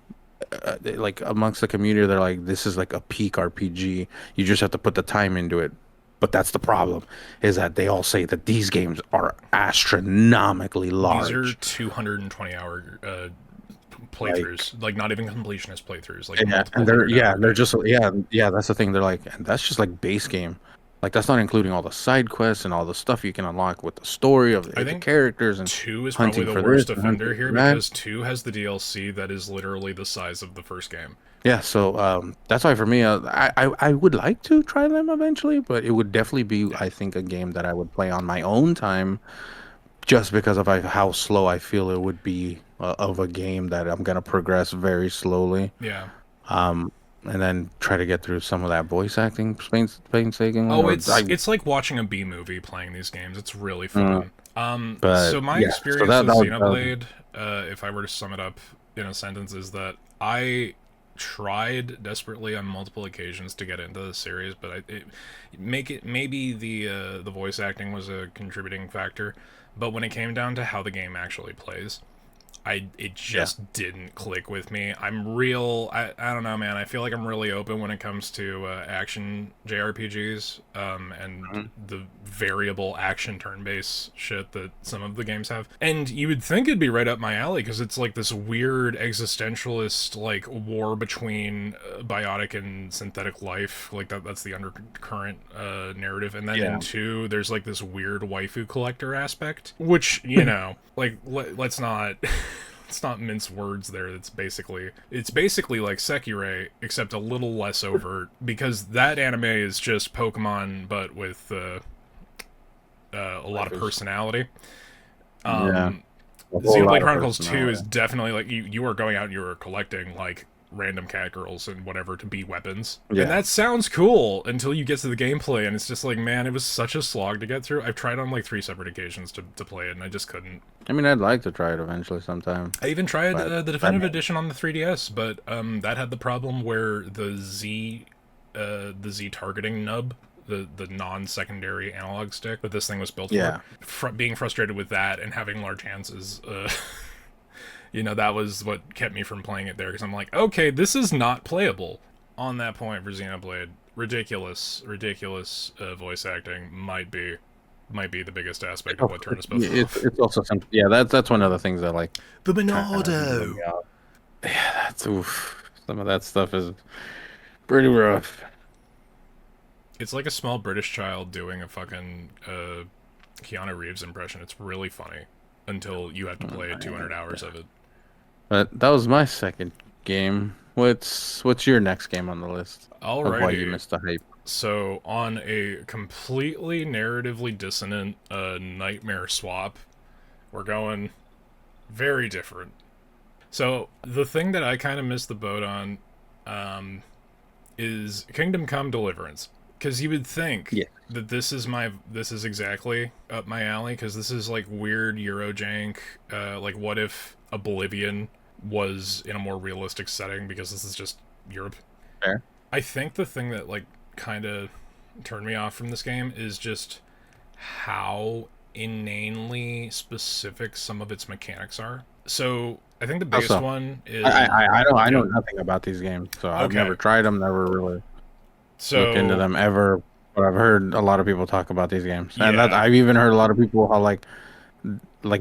like amongst the community, they're like, this is like a peak RPG. You just have to put the time into it. But that's the problem, is that they all say that these games are astronomically These are large. 220-hour Like playthroughs, like not even completionist playthroughs, like yeah, multiple hundred and hour they're games. just yeah, that's the thing. They're like, and that's just like base game. Like that's not including all the side quests and all the stuff you can unlock with the story of I the think characters and two is probably hunting the for this worst and offender hunting here for that. because two has the DLC that is literally the size of the first game. Yeah, so that's why for me, I would like to try them eventually, but it would definitely be, Yeah. I think, a game that I would play on my own time, just because of how slow I feel it would be of a game that I'm gonna progress very slowly, Yeah. um, and then try to get through some of that voice acting painstaking one, Oh, or it's like watching a B movie playing these games. It's really mm, fun. but So my yeah, so experience with that was, Xenoblade, if I were to sum it up in a sentence, is that I tried desperately on multiple occasions to get into the series, but maybe the voice acting was a contributing factor, but when it came down to how the game actually plays, it yeah. just didn't click with me. I don't know, man. I feel like I'm really open when it comes to action JRPGs and Mhm. the variable action turn-based shit that some of the games have. And you would think it'd be right up my alley because it's like this weird existentialist like war between biotic and synthetic life. Like that's the undercurrent narrative. And then in Yeah. 2 there's like this weird waifu collector aspect, which, you know, like let's not let's not mince words there. It's basically like Sekirei, except a little less overt, because that anime is just Pokemon but with a lot Life of is, personality. yeah, a whole lot Xenoblade of Chronicles 2 is personality. definitely like you are going out and you are collecting like random cat girls and whatever to be weapons. And Yeah. that sounds cool until you get to the gameplay, and it's just like, man, it was such a slog to get through. I've tried on like 3 separate occasions to play it, and I just couldn't. I mean, I'd like to try it eventually sometime, I even tried but the I definitive mean, edition on the 3DS, but that had the problem where the Z targeting nub, the non-secondary analog stick that this thing was built for, yeah. being frustrated with that and having large hands is, that was what kept me from playing it there, because I'm like, okay, this is not playable. On that point for Xenoblade, ridiculous voice acting might be the biggest aspect of what turned us both off. It's also some, yeah, that's one of the things that like The kind of bum me Monado. out. Yeah, that's oof. Some of that stuff is pretty rough. It's like a small British child doing a fucking Keanu Reeves impression. It's really funny until you have to play 200 hours of it. But that was my second game. What's your next game on the list of why you Alrighty. missed the hype? So, on a completely narratively dissonant nightmare swap, we're going very different. So, the thing that I kind of missed the boat on um, is Kingdom Come Deliverance. Because you would think Yeah. that this is exactly up my alley, because this is like weird Eurojank. Like, what if Oblivion was in a more realistic setting, because this is just Europe? Fair. I think the thing that like kind of turned me off from this game is just how inanely specific some of its mechanics are. So I think the How biggest so? one is I know yeah. nothing about these games, so I've Okay, never tried them, never really looked into so them ever. But I've heard a lot of people talk about these games, and that yeah, I've even heard a lot of people how like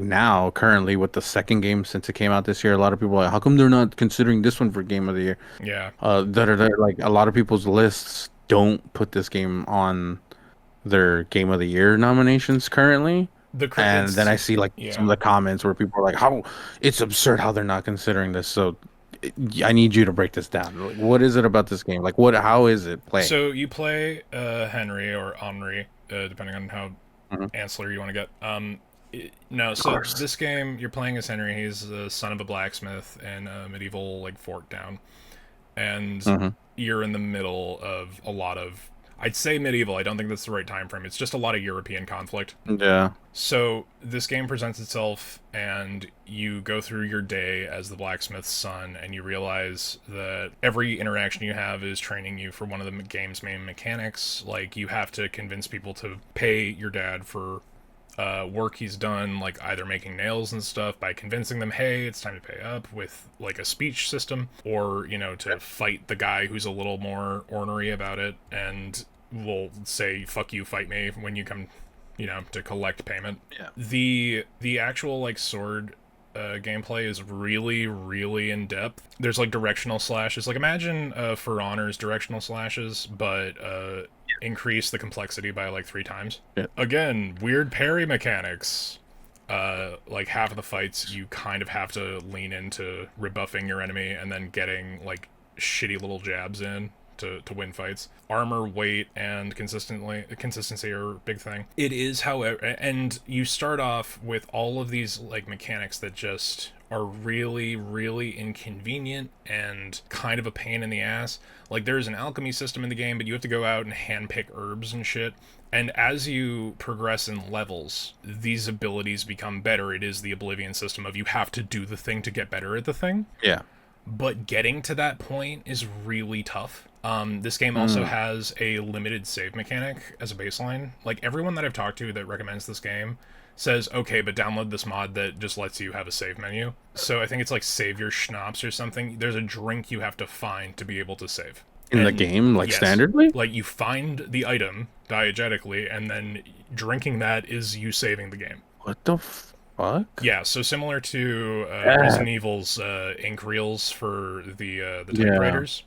now currently with the second game since it came out this year, a lot of people are like, how come they're not considering this one for game of the year? yeah. That are there, like a lot of people's lists don't put this game on their game of the year nominations currently. And then It's I see like some of yeah. the comments where people are like, "How it's absurd how they're not considering this." So I need you to break this down. Like, what is it about this game? Like, what? How is it playing? So you play Henry or Henri, depending on how Mhm. ancillary you want to get. No, Of so course. this game you're playing as Henry. He's the son of a blacksmith in a medieval like fort town, and Hmm. you're in the middle of a lot of, I'd say medieval. I don't think that's the right time frame. It's just a lot of European conflict. Yeah. So this game presents itself, and you go through your day as the blacksmith's son, and you realize that every interaction you have is training you for one of the game's main mechanics. Like, you have to convince people to pay your dad for work he's done, like either making nails and stuff, by convincing them, hey, it's time to pay up, with like a speech system, or, to fight the guy who's a little more ornery about it and will say, fuck you, fight me, when you come, to collect payment. Yeah. The actual like sword gameplay is really, really in depth. There's like directional slashes. Like, imagine For Honor's directional slashes, but increase the complexity by like 3 times. Yeah. Again, weird parry mechanics. Like, half of the fights you kind of have to lean into rebuffing your enemy and then getting like shitty little jabs in to win fights. Armor, weight, and consistency are a big thing. It is, however, and you start off with all of these like mechanics that just are really, really inconvenient and kind of a pain in the ass. Like there's an alchemy system in the game, but you have to go out and handpick herbs and shit. And as you progress in levels, these abilities become better. It is the Oblivion system of you have to do the thing to get better at the thing. Yeah. But getting to that point is really tough. This game also Mm. has a limited save mechanic as a baseline. Like everyone that I've talked to that recommends this game says, okay, but download this mod that just lets you have a save menu. So I think it's like save your schnapps or something. There's a drink you have to find to be able to save. In the And game, like yes, standardly? like you find the item diegetically, and then drinking that is you saving the game. What the fuck? Yeah, so similar to Yeah. Resident Evil's ink reels for the Yeah. typewriters.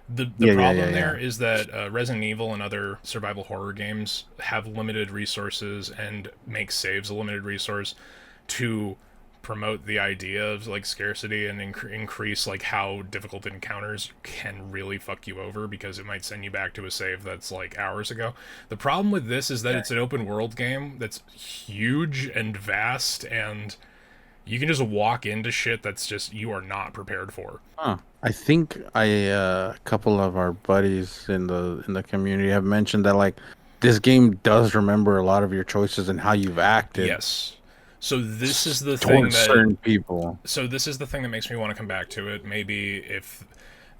The Yeah, yeah, yeah, problem there yeah. is that Resident Evil and other survival horror games have limited resources and make saves a limited resource to promote the idea of like scarcity and increase like how difficult encounters can really fuck you over because it might send you back to a save that's like hours ago. The problem with this is that Okay. it's an open world game that's huge and vast, and you can just walk into shit that's just you are not prepared for. Huh. I think a couple of our buddies in the community have mentioned that like this game does remember a lot of your choices and how you've acted Yes. So this is the thing towards that certain people. this is the thing that makes me want to come back to it. Maybe if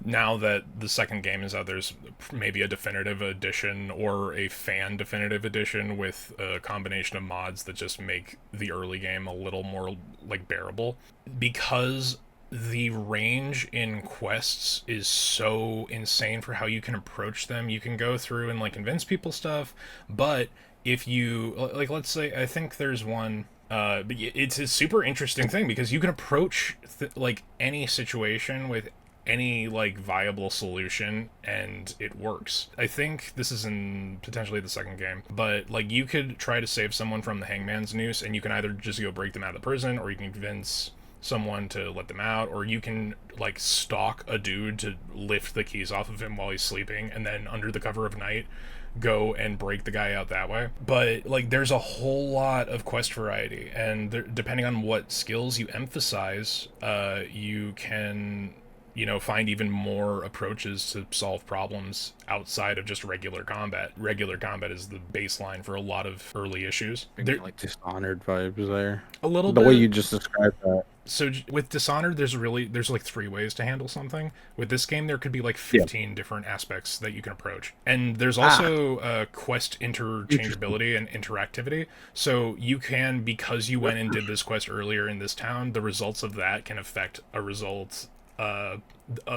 now that the second game is out, there's maybe a definitive edition or a fan definitive edition with a combination of mods that just make the early game a little more like bearable, because the range in quests is so insane for how you can approach them. You can go through and like convince people stuff, but if you like, let's say, I think there's one. But it's a super interesting thing because you can approach like any situation with any like viable solution and it works. I think this is in potentially the second game, but like you could try to save someone from the hangman's noose and you can either just go break them out of the prison, or you can convince someone to let them out, or you can like stalk a dude to lift the keys off of him while he's sleeping and then under the cover of night go and break the guy out that way. But like there's a whole lot of quest variety, and depending on what skills you emphasize, you can, you know, find even more approaches to solve problems outside of just regular combat. Regular combat is the baseline for a lot of early issues. There, Like Dishonored vibes there. a little The way bit. you just described that. So with Dishonored, there's like three ways to handle something. With this game, there could be like Yeah. 15 different aspects that you can approach, and there's Ah, also quest interesting. interchangeability and interactivity. So you can, because you went and did this quest earlier in this town, the results of that can affect a result, uh,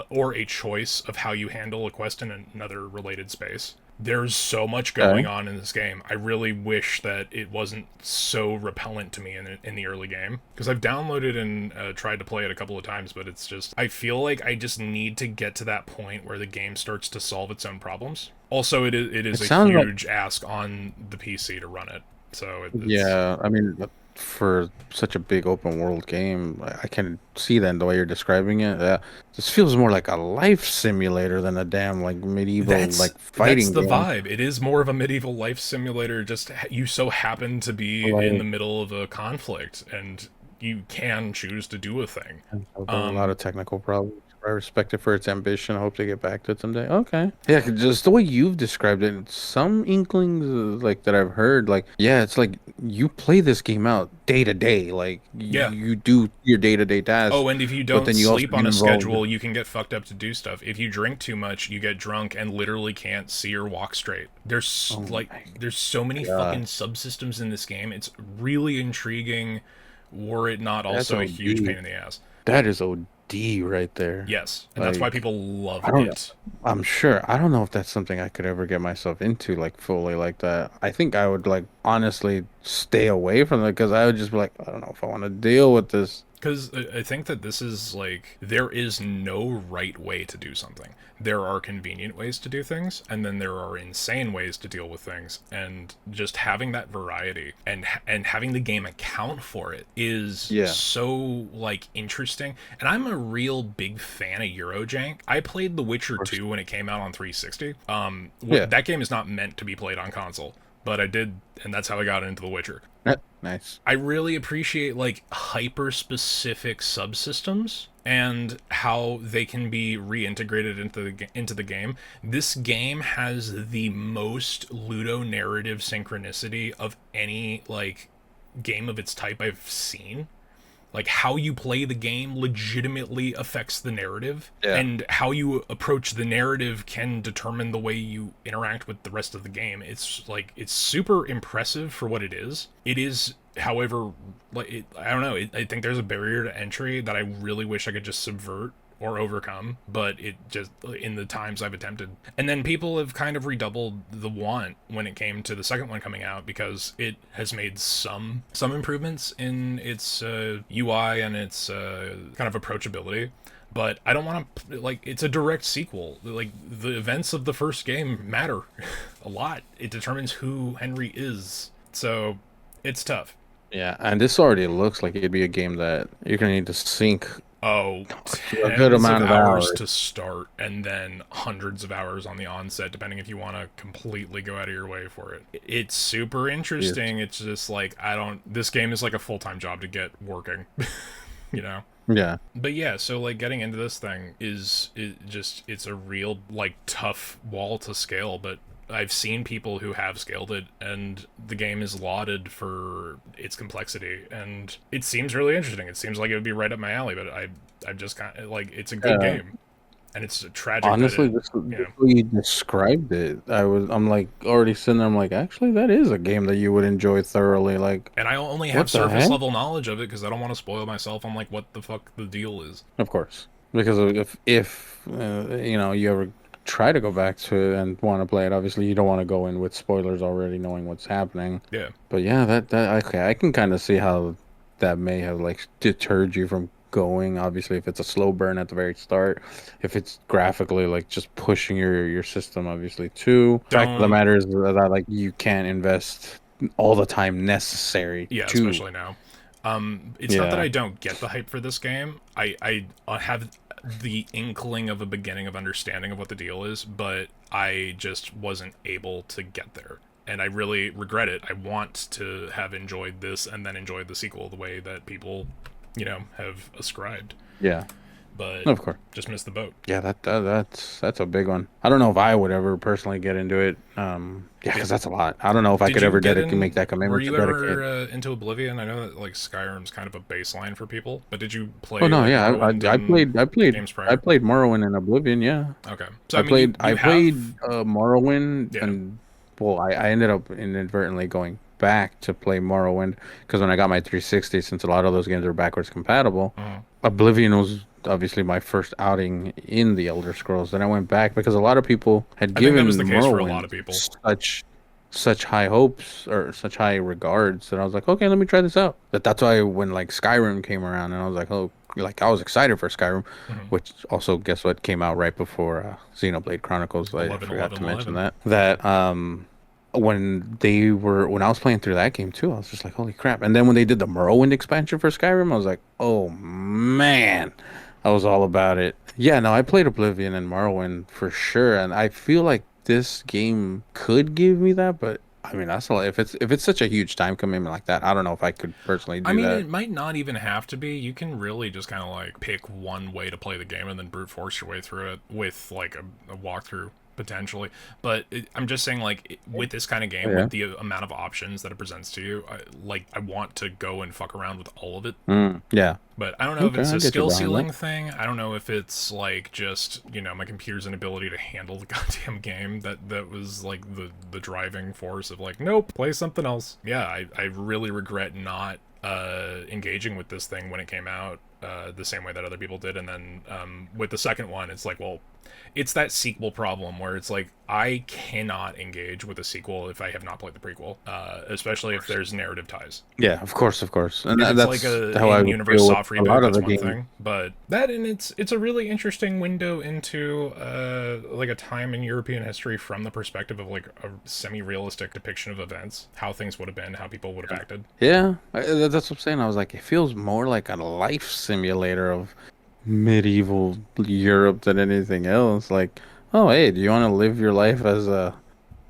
or a choice of how you handle a quest in another related space. There's so much going Okay. on in this game. I really wish that it wasn't so repellent to me in the early game, because I've downloaded and tried to play it a couple of times, but it's just, I feel like I just need to get to that point where the game starts to solve its own problems. Also, it It is a sounds like huge ask on the PC to run it, so it's yeah. I mean, for such a big open world game, I can see that in the way you're describing it. This feels more like a life simulator than a damn like medieval like that's fighting the game. vibe. It is more of a medieval life simulator. Just you so happen to be in the Like middle of a conflict, and you can choose to do a thing. a lot Um, of technical problems. I respect it for its ambition. I hope to get back to it someday. Okay. Yeah, 'cause just the way you've described it, some inklings like that I've heard, like yeah, it's like you play this game out day to day. Like yeah. you do your day to day tasks, Oh, and if you but don't then you also sleep on get a involved. schedule, you can get fucked up to do stuff. If you drink too much, you get drunk and literally can't see or walk straight. Oh my There's so many God, fucking subsystems in this game. It's really intriguing, were it not that's also a huge OD. pain in the ass. That is OD right there. Yes, and that's why Like people love I don't know. it. I'm sure. I don't know if that's something I could ever get myself into like fully like that. I think I would like honestly stay away from it because I would just be like, I don't know if I want to deal with this. Because I think that this is like, there is no right way to do something. There are convenient ways to do things, and then there are insane ways to deal with things. And just having that variety and having the game account for it is Yeah. so like interesting. And I'm a real big fan of Eurojank. I played The Witcher 2 when it came out on 360. Yeah. That game is not meant to be played on console, but I did, and that's how I got into The Witcher. Nice. I really appreciate like hyper specific subsystems and how they can be reintegrated into the game. This game has the most ludonarrative synchronicity of any like game of its type I've seen. Like how you play the game legitimately affects the narrative, Yeah. and how you approach the narrative can determine the way you interact with the rest of the game. It's like, it's super impressive for what it is. It is, however, like I don't know, I think there's a barrier to entry that I really wish I could just subvert or overcome, but it just, in the times I've attempted. And then people have kind of redoubled the want when it came to the second one coming out, because it has made some improvements in its UI and its kind of approachability. But I don't want to, like, it's a direct sequel. Like, the events of the first game matter a lot. It determines who Henry is. So it's tough. Yeah, and this already looks like it'd be a game that you're gonna need to sink Oh, a good tens of amount of hours hours. to start, and then hundreds of hours on the onset, depending if you want to completely go out of your way for it. It's super Yes. interesting. It's just like, I don't. This game is like a full time job to get working, you know? Yeah. But yeah, so like getting into this thing is just, it's a real like tough wall to scale, but I've seen people who have scaled it, and the game is lauded for its complexity, and it seems really interesting. It seems like it would be right up my alley, but I'm just kind of like, it's a good Uh, game, and it's tragic that Honestly, it, this you the know. way you described it, I'm like already sitting there. I'm like, actually, that is a game that you would enjoy thoroughly. Like, And I only have what the surface heck? level knowledge of it because I don't want to spoil myself on like what the fuck the deal is. Of course, because if you ever try to go back to it and want to play it, obviously you don't want to go in with spoilers already knowing what's happening. Yeah, But yeah, that okay, I can kind of see how that may have like deterred you from going. Obviously, if it's a slow burn at the very start, if it's graphically like just pushing your system, obviously too. Fact of the don't. matter is that like you can't invest all the time necessary Yeah, to. especially now. It's not that Yeah, I don't get the hype for this game. I have the inkling of a beginning of understanding of what the deal is, but I just wasn't able to get there. And I really regret it. I want to have enjoyed this and then enjoyed the sequel the way that people, have ascribed. yeah, But of course. just missed the boat. Yeah, that's a big one. I don't know if I would ever personally get into it. Yeah, Did because that's a lot. I don't know if I did could you ever get make in? that Were commitment to you dedicate. ever into Oblivion? I know that like Skyrim's kind of a baseline for people, but did you Oh play no, like yeah, Morrowind and games I prior? played Morrowind and Oblivion. Yeah, Okay. So I mean, I you have, played Morrowind, yeah. and well, I ended up inadvertently going back to play Morrowind because when I got my 360, since a lot of those games are backwards compatible, Mhm. Oblivion was obviously my first outing in the Elder Scrolls. Then I went back because a lot of people had I think that was given the case for a lot Morrowind of people. such high hopes or such high regards that I was like, okay, let me try this out. That's why when like Skyrim came around and I was like, oh, like I was excited for Skyrim, Hmm. which also guess what came out right before Xenoblade Chronicles. I 11, forgot 11, to mention 11. that when I was playing through that game too, I was just like, holy crap. And then when they did the Morrowind expansion for Skyrim, I was like, oh man, I was all about it. Yeah, no, I played Oblivion and Morrowind for sure, and I feel like this game could give me that, but I mean, that's a lot. If it's such a huge time commitment like that, I don't know if I could personally I do mean, that. it might not even have to be. You can really just kind of like pick one way to play the game and then brute force your way through it with like a walkthrough potentially. But I'm just saying, like, with this kind of game, Yeah. with the amount of options that it presents to you, I want to go and fuck around with all of it. Yeah. But I don't know if Okay, it's I a get you skill behind that. ceiling thing. I don't know if it's like just, my computer's inability to handle the goddamn game that was like the driving force of like, nope, play something else. Yeah, I really regret not engaging with this thing when it came out the same way that other people did. And then with the second one, it's like, well, it's that sequel problem where it's like I cannot engage with a sequel if I have not played the prequel, especially if there's narrative ties. Yeah, of course, and If it's like that's a how I would in-universe feel with soft a lot reboot, of that's the one games. thing. But that and it's a really interesting window into like a time in European history from the perspective of like a semi-realistic depiction of events, how things would have been, how people would have acted. Yeah, that's what I'm saying. I was like, it feels more like a life simulator of medieval Europe than anything else. Like, oh, hey, do you want to live your life as a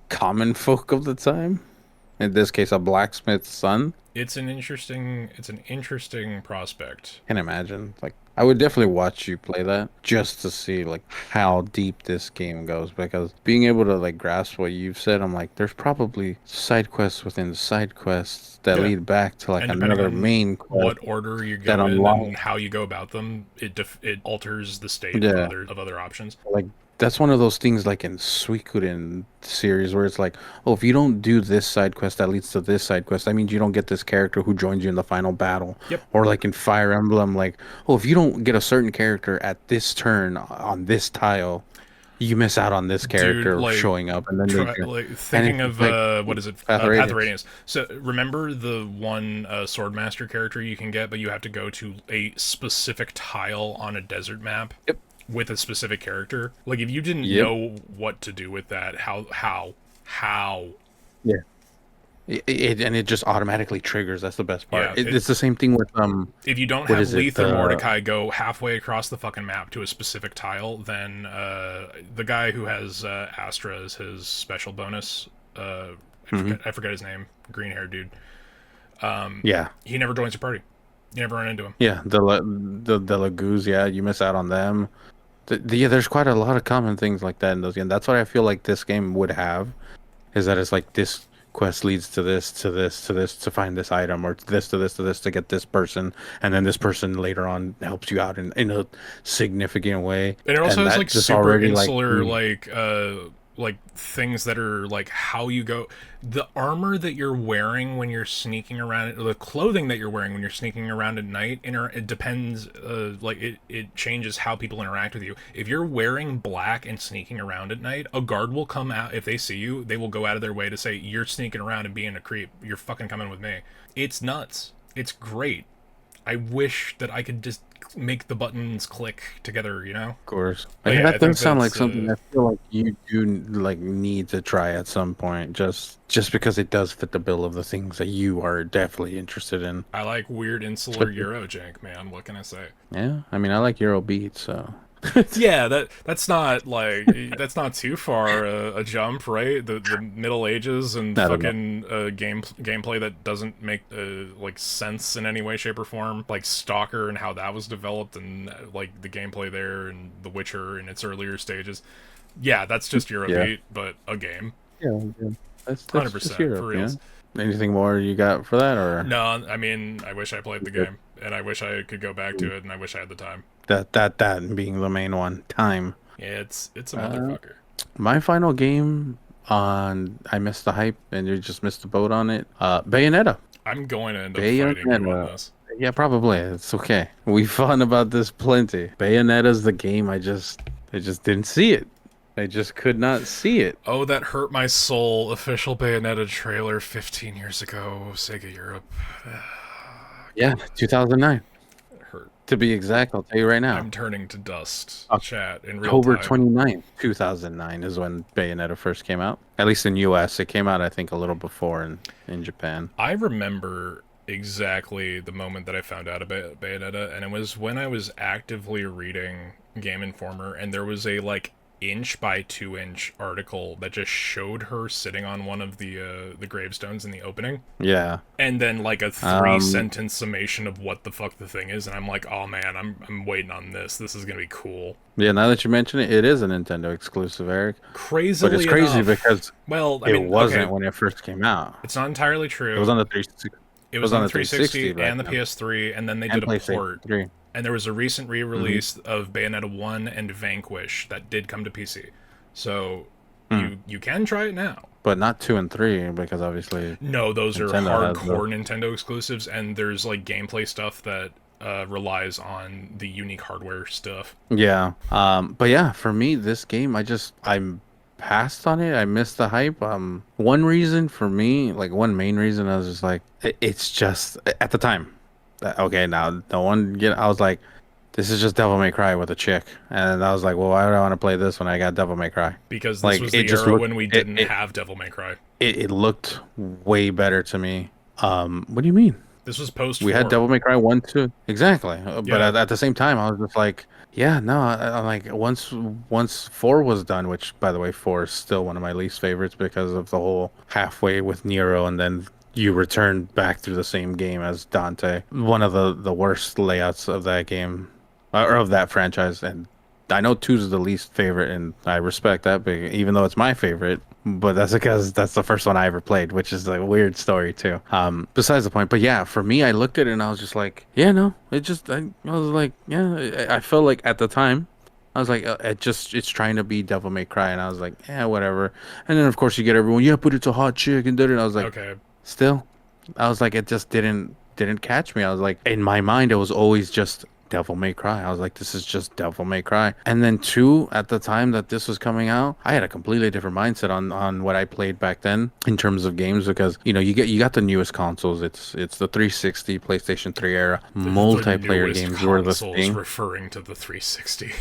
common folk of the time? In this case, a blacksmith's son. It's an interesting prospect. Can imagine. Like, I would definitely watch you play that just to see like how deep this game goes. Because being able to like grasp what you've said, I'm like, there's probably side quests within side quests that Yeah, lead back to like and depending another on main quest what order you that go in unlock. and how you go about them, it alters the state Yeah. of other options. Like that's one of those things like in Suikoden series where it's like, oh, if you don't do this side quest that leads to this side quest, that means you don't get this character who joins you in the final battle. Yep. Or like in Fire Emblem, like, oh, if you don't get a certain character at this turn on this tile, you miss out on this Dude, character like showing up, and then they try do. like And thinking it's of like what is it, Path of Path of Radiance. Radiance. So remember the one swordmaster character you can get, but you have to go to a specific tile on a desert map Yep. with a specific character. Like if you didn't Yep. know what to do with that, how Yeah. And it just automatically triggers. That's the best part. yeah, It's the same thing with if you don't what have is it? Leith or Mordecai go halfway across the fucking map to a specific tile, then the guy who has Astra as his special bonus, Mhm. I forget his name, green haired dude. Yeah. He never joins your party. You never run into him. Yeah, the Lagoos, yeah, you miss out on them. Yeah, there's quite a lot of common things like that in those games. That's what I feel like this game would have, is that it's like this quest leads to this, to this, to this, to find this item, or this, to this, to this, to get this person, and then this person later on helps you out in a significant way. And it also And has that like just super already insular like things that are like how you go, the armor that you're wearing when you're sneaking around, the clothing that you're wearing when you're sneaking around at night, it depends, like it changes how people interact with you. If you're wearing black and sneaking around at night, a guard will come out. If they see you, they will go out of their way to say, you're sneaking around and being a creep, you're fucking coming with me. It's nuts. It's great. I wish that I could just make the buttons click together, you know? Of course. But Yeah, yeah, I that think does sound like that's something I feel like you do like need to try at some point, just because it does fit the bill of the things that you are definitely interested in. I like weird insular Euro jank, man. What can I say? Yeah, I mean, I like Eurobeat, so Yeah, that's not like that's not too far a jump, right? The Middle Ages and I don't know. fucking gameplay that doesn't make like sense in any way, shape, or form. Like Stalker and how that was developed, and like the gameplay there, and The Witcher in its earlier stages. Yeah, that's just Yeah, Eurobeat, but a game. yeah, yeah. Hundred That's just percent for Europe, yeah. reals. Anything more you got for that, or No, I mean, I wish I played the Good. game, and I wish I could go back to it, and I wish I had the time. that being the main one? Time. Yeah, it's a Uh, motherfucker. my final game on I missed the hype and you just missed the boat on it. Bayonetta. I'm going to end up fighting you on Bayonetta. this. Yeah, probably. It's okay. We've fun about this plenty. Bayonetta's the game. I just didn't see it. I just could not see it. Oh, that hurt my soul. Official Bayonetta trailer 15 years ago. Sega Europe. Yeah, 2009 It hurt. to be exact. I'll tell you right now. I'm turning to dust. Oc- Chat in real October time. 29th, 2009 is when Bayonetta first came out. At least in US. It came out I think a little before in Japan. I remember exactly the moment that I found out about Bayonetta, and it was when I was actively reading Game Informer, and there was a like inch by 2 inch article that just showed her sitting on one of the gravestones in the opening, Yeah. and then like a three Um sentence summation of what the fuck the thing is, and I'm like, oh man, I'm waiting on this. This is gonna be cool. yeah, now that you mention it, it is a Nintendo exclusive, Eric. Crazily But it's crazy enough, because well, I it mean, wasn't okay, when it first came out. it's not entirely It was true. on the 360. It It was was on on the the 360 360 back and the then. PS3, and then they And did a PlayStation port. 3. And there was a recent Hmm. re-release of Bayonetta 1 and Vanquish that did come to PC. So Hmm. you can try it now. But not 2 and 3 because obviously No, those are Nintendo has hardcore Nintendo exclusives, and there's like gameplay stuff that relies on the unique hardware stuff. Yeah. But yeah, for me, this game, I'm passed on it. I missed the hype. One reason for me, like one main reason, I was just like, it's just at the time. Okay, now no one get. I was like, this is just Devil May Cry with a chick, and I was like, well, why would I want to play this when I got Devil May Cry? Because this Like was it the just era looked when we didn't have Devil May Cry. it looked way better to me. What do you mean? This was post We had 4. Devil May Cry 1, 2. Exactly. But Yeah, at the same time, I was just like, yeah, no, I'm like, once 4 was done, which, by the way, 4 is still one of my least favorites because of the whole halfway with Nero and then you return back through the same game as Dante. One of the worst layouts of that game, or of that franchise. And I know 2 is the least favorite, and I respect that, but even though it's my favorite, but that's because that's the first one I ever played, which is a weird story too. Besides the point, but yeah, for me, I looked at it and I was just like, yeah, no, I was like, yeah, I felt like at the time, I was like, it's trying to be Devil May Cry, and I was like, yeah, whatever. And then of course you get everyone, yeah, but it's a hot chick and did it. I was like, okay. still, I was like, it just didn't catch me. I was like, in my mind, it was always just Devil May Cry. I was like, this is just Devil May Cry. And then 2, at the time that this was coming out, I had a completely different mindset on what I played back then in terms of games because you got the newest consoles. It's the 360, PlayStation 3 era. The Multiplayer newest games were the consoles thing referring to the 360.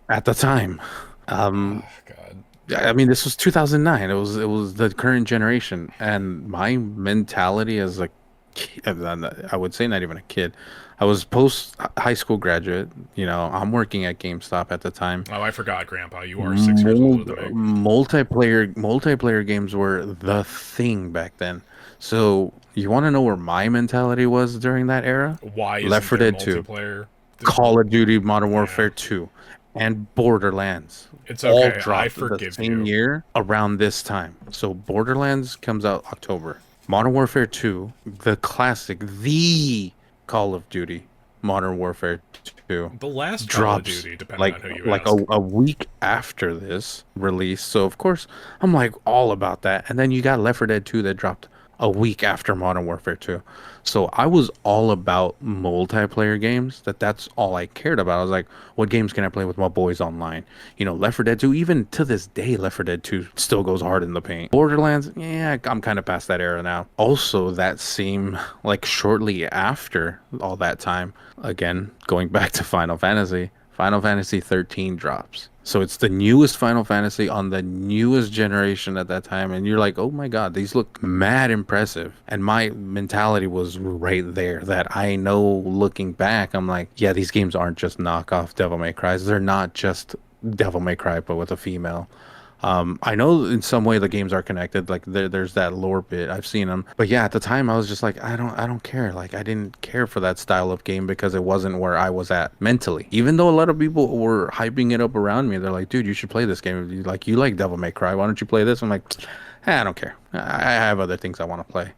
at the time. Oh, Um, God. I mean, this was 2009. It was the current generation, and my mentality as a kid, I would say not even a kid. I was post high school graduate. I'm working at GameStop at the time. Oh, I forgot, Grandpa. You are 6 years older than me. Multiplayer games were the thing back then. So you want to know where my mentality was during that era? Why Left isn't 4 there Dead 2, multiplayer? Call of Duty Modern Yeah. Warfare 2, and Borderlands It's all okay. I dropped the forgive same you. year around this time. So Borderlands comes out October. Modern Warfare 2, the classic, the Call of Duty Modern Warfare 2 The last Call of drops Duty, depending like on who you like ask. a week after this release. So of course I'm like all about that. And then you got Left 4 Dead 2 that dropped a week after Modern Warfare 2. So I was all about multiplayer games. That's all I cared about. I was like, what games can I play with my boys online? Left 4 Dead 2, even to this day, Left 4 Dead 2 still goes hard in the paint. Borderlands, yeah, I'm kind of past that era now. Also, that same, like shortly after all that time, again, going back to Final Fantasy 13 drops. So it's the newest Final Fantasy on the newest generation at that time. And you're like, oh my God, these look mad impressive. And my mentality was right there that I know looking back, I'm like, yeah, these games aren't just knockoff Devil May Cries. They're not just Devil May Cry, but with a female. I know in some way the games are connected. Like there's that lore bit. I've seen them, but yeah, at the time I was just like, I don't care. Like I didn't care for that style of game because it wasn't where I was at mentally. Even though a lot of people were hyping it up around me, they're like, dude, you should play this game. You like Devil May Cry. Why don't you play this? I'm like, I don't care. I have other things I want to play.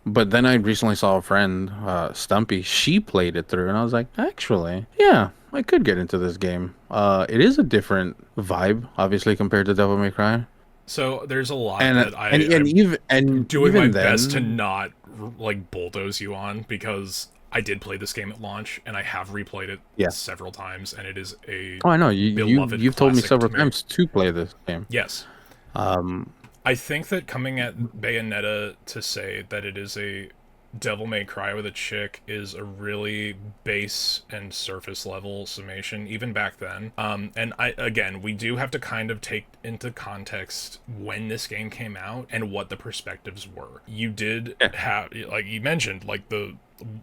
But then I recently saw a friend, Stumpy. She played it through, and I was like, actually, yeah, I could get into this game. It is a different vibe, obviously, compared to Devil May Cry. So there's a lot And that and and I'm even and doing my even best to then, not like bulldoze you on, because I did play this game at launch and I have replayed it yeah. several times, and it is a Oh, I know beloved you've told me classic several to me. times to play this game. Yes. Um, I think that coming at Bayonetta to say that it is a Devil May Cry with a chick is a really base and surface level summation, even back then. And again, we do have to kind of take into context when this game came out and what the perspectives were. You did yeah, have, like you mentioned, like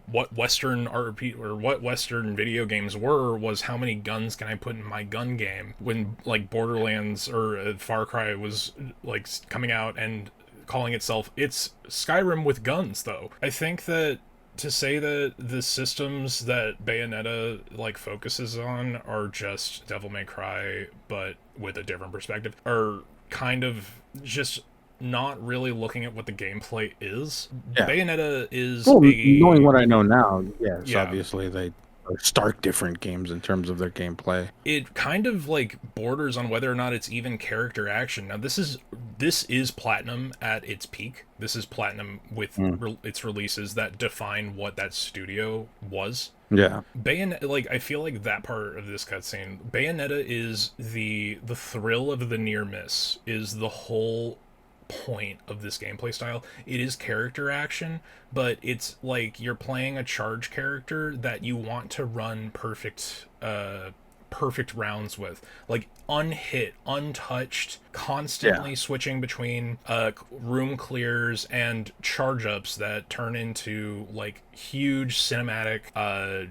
what Western RP or what Western video games were was how many guns can I put in my gun game, when like Borderlands or Far Cry was like coming out and calling itself it's Skyrim with guns. Though I think that to say that the systems that Bayonetta like focuses on are just Devil May Cry but with a different perspective are kind of just not really looking at what the gameplay is. yeah. Bayonetta is Well, knowing a what I know now, yes, yeah. obviously they are stark different games in terms of their gameplay. It kind of like borders on whether or not it's even character action. Now this is Platinum at its peak. This is Platinum with Mm. its releases that define what that studio was. Yeah, Like I feel like that part of this cutscene, Bayonetta is the thrill of the near miss, is the whole point of this gameplay style. It is character action, but it's like you're playing a charge character that you want to run perfect rounds with, like unhit, untouched, yeah, constantly switching between room clears and charge ups that turn into like huge cinematic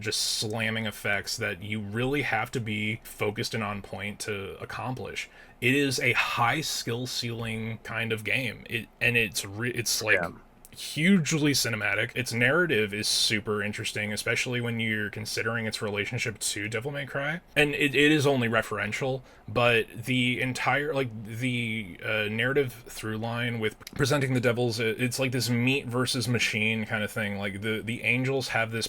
just slamming effects that you really have to be focused and on point to accomplish. It is a high skill ceiling kind of game. It's like yeah, hugely cinematic. Its narrative is super interesting, especially when you're considering its relationship to Devil May Cry. And it is only referential, but the entire like the narrative through line with presenting the devils, it's like this meat versus machine kind of thing. Like the angels have this